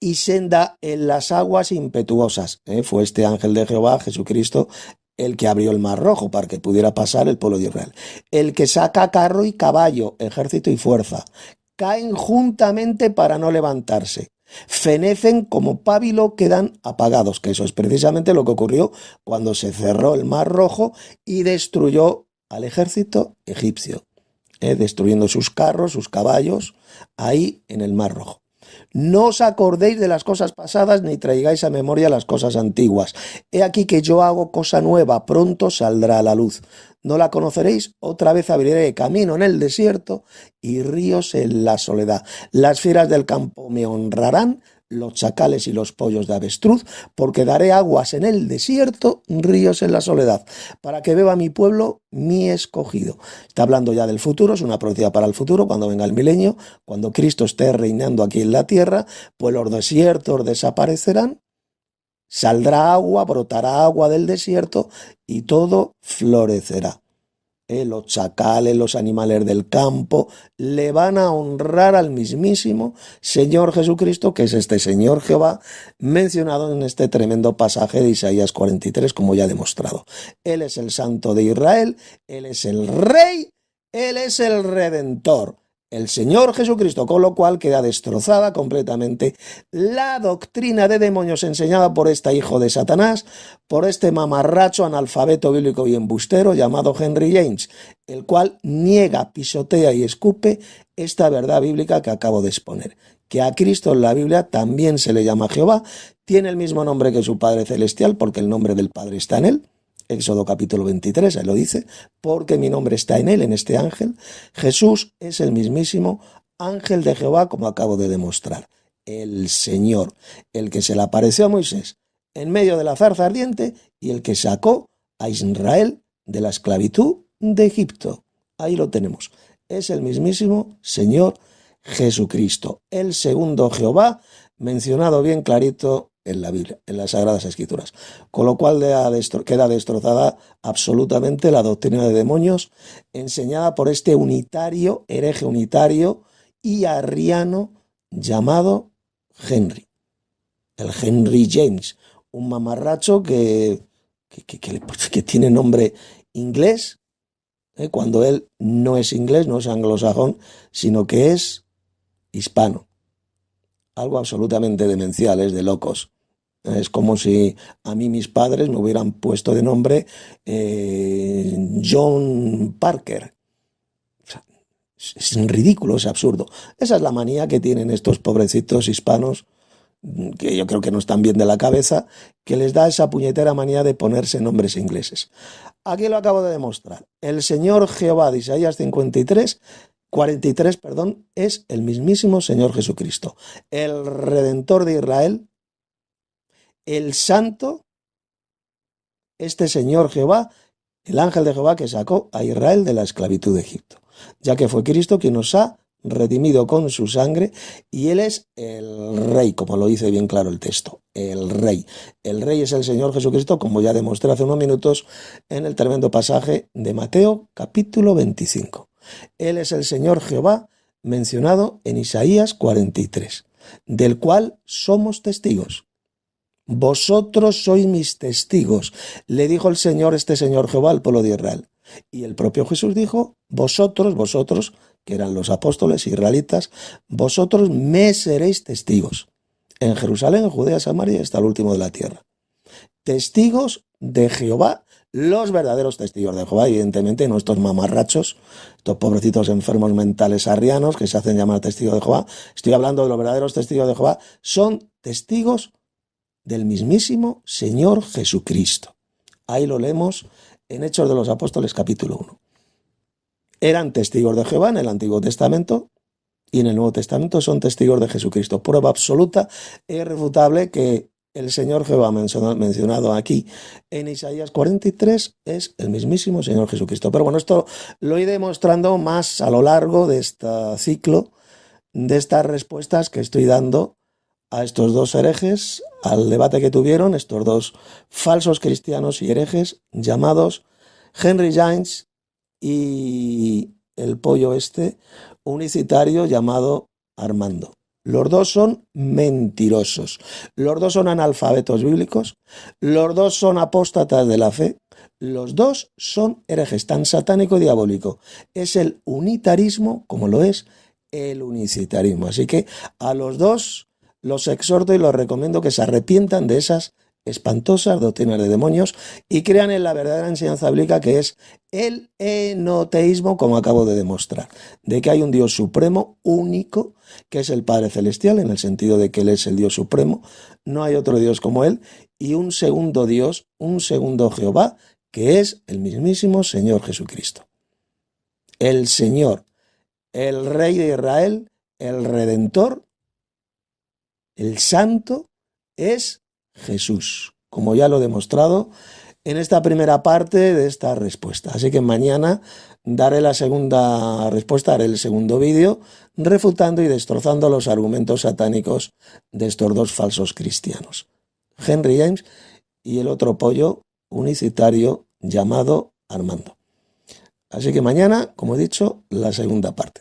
y senda en las aguas impetuosas. Fue este ángel de Jehová, Jesucristo, el que abrió el mar rojo para que pudiera pasar el pueblo de Israel. El que saca carro y caballo, ejército y fuerza, caen juntamente para no levantarse. Fenecen como pábilo, quedan apagados, que eso es precisamente lo que ocurrió cuando se cerró el mar rojo y destruyó al ejército egipcio, destruyendo sus carros, sus caballos, ahí en el mar rojo. No os acordéis de las cosas pasadas, ni traigáis a memoria las cosas antiguas. He aquí que yo hago cosa nueva, pronto saldrá a la luz. ¿No la conoceréis? Otra vez abriré camino en el desierto y ríos en la soledad. Las fieras del campo me honrarán, los chacales y los pollos de avestruz, porque daré aguas en el desierto, ríos en la soledad, para que beba mi pueblo, mi escogido. Está hablando ya del futuro, es una profecía para el futuro, cuando venga el milenio, cuando Cristo esté reinando aquí en la tierra, pues los desiertos desaparecerán, saldrá agua, brotará agua del desierto y todo florecerá. Los chacales, los animales del campo, le van a honrar al mismísimo Señor Jesucristo, que es este Señor Jehová, mencionado en este tremendo pasaje de Isaías 43, como ya he demostrado. Él es el Santo de Israel, Él es el Rey, Él es el Redentor, el Señor Jesucristo, con lo cual queda destrozada completamente la doctrina de demonios enseñada por este hijo de Satanás, por este mamarracho analfabeto bíblico y embustero llamado Henry James, el cual niega, pisotea y escupe esta verdad bíblica que acabo de exponer, que a Cristo en la Biblia también se le llama Jehová, tiene el mismo nombre que su Padre Celestial, porque el nombre del Padre está en él. Éxodo capítulo 23, ahí lo dice, porque mi nombre está en él, en este ángel. Jesús es el mismísimo ángel de Jehová, como acabo de demostrar. El Señor, el que se le apareció a Moisés en medio de la zarza ardiente y el que sacó a Israel de la esclavitud de Egipto. Ahí lo tenemos. Es el mismísimo Señor Jesucristo, el segundo Jehová, mencionado bien clarito en la Biblia, en las Sagradas Escrituras. Con lo cual queda destrozada absolutamente la doctrina de demonios enseñada por este unitario, hereje unitario y arriano llamado Henry. El Henry James, un mamarracho que tiene nombre inglés, cuando él no es inglés, no es anglosajón, sino que es hispano. Algo absolutamente demencial, es de locos. Es como si a mí mis padres me hubieran puesto de nombre John Parker. O sea, es ridículo, es absurdo. Esa es la manía que tienen estos pobrecitos hispanos, que yo creo que no están bien de la cabeza, que les da esa puñetera manía de ponerse nombres ingleses. Aquí lo acabo de demostrar. El Señor Jehová de Isaías 43, es el mismísimo Señor Jesucristo, el Redentor de Israel, el Santo, este Señor Jehová, el ángel de Jehová que sacó a Israel de la esclavitud de Egipto, ya que fue Cristo quien nos ha redimido con su sangre, y Él es el Rey, como lo dice bien claro el texto, el Rey. El Rey es el Señor Jesucristo, como ya demostré hace unos minutos en el tremendo pasaje de Mateo, capítulo 25. Él es el Señor Jehová, mencionado en Isaías 43, del cual somos testigos. Vosotros sois mis testigos, le dijo el Señor, este Señor Jehová, al pueblo de Israel. Y el propio Jesús dijo, vosotros, que eran los apóstoles israelitas, vosotros me seréis testigos. En Jerusalén, en Judea, Samaria, hasta el último de la tierra. Testigos de Jehová, los verdaderos testigos de Jehová, evidentemente, no estos mamarrachos, estos pobrecitos enfermos mentales arrianos que se hacen llamar testigos de Jehová. Estoy hablando de los verdaderos testigos de Jehová, son testigos del mismísimo Señor Jesucristo. Ahí lo leemos en Hechos de los Apóstoles capítulo 1. Eran testigos de Jehová en el Antiguo Testamento y en el Nuevo Testamento son testigos de Jesucristo. Prueba absoluta e irrefutable que el Señor Jehová mencionado aquí en Isaías 43 es el mismísimo Señor Jesucristo. Pero bueno, esto lo iré demostrando más a lo largo de este ciclo, de estas respuestas que estoy dando a estos dos herejes, al debate que tuvieron estos dos falsos cristianos y herejes llamados Henry James y el pollo este unicitario llamado Armando. Los dos son mentirosos, los dos son analfabetos bíblicos, los dos son apóstatas de la fe, los dos son herejes, tan satánico y diabólico. Es el unitarismo como lo es el unicitarismo. Así que a los dos los exhorto y los recomiendo que se arrepientan de esas espantosas doctrinas de demonios y crean en la verdadera enseñanza bíblica, que es el enoteísmo, como acabo de demostrar, de que hay un Dios supremo, único, que es el Padre Celestial, en el sentido de que Él es el Dios supremo, no hay otro Dios como Él, y un segundo Dios, un segundo Jehová, que es el mismísimo Señor Jesucristo. El Señor, el Rey de Israel, el Redentor, el Santo, es Jesús, como ya lo he demostrado en esta primera parte de esta respuesta. Así que mañana daré la segunda respuesta, haré el segundo vídeo, refutando y destrozando los argumentos satánicos de estos dos falsos cristianos, Henry James y el otro pollo unicitario llamado Armando. Así que mañana, como he dicho, la segunda parte.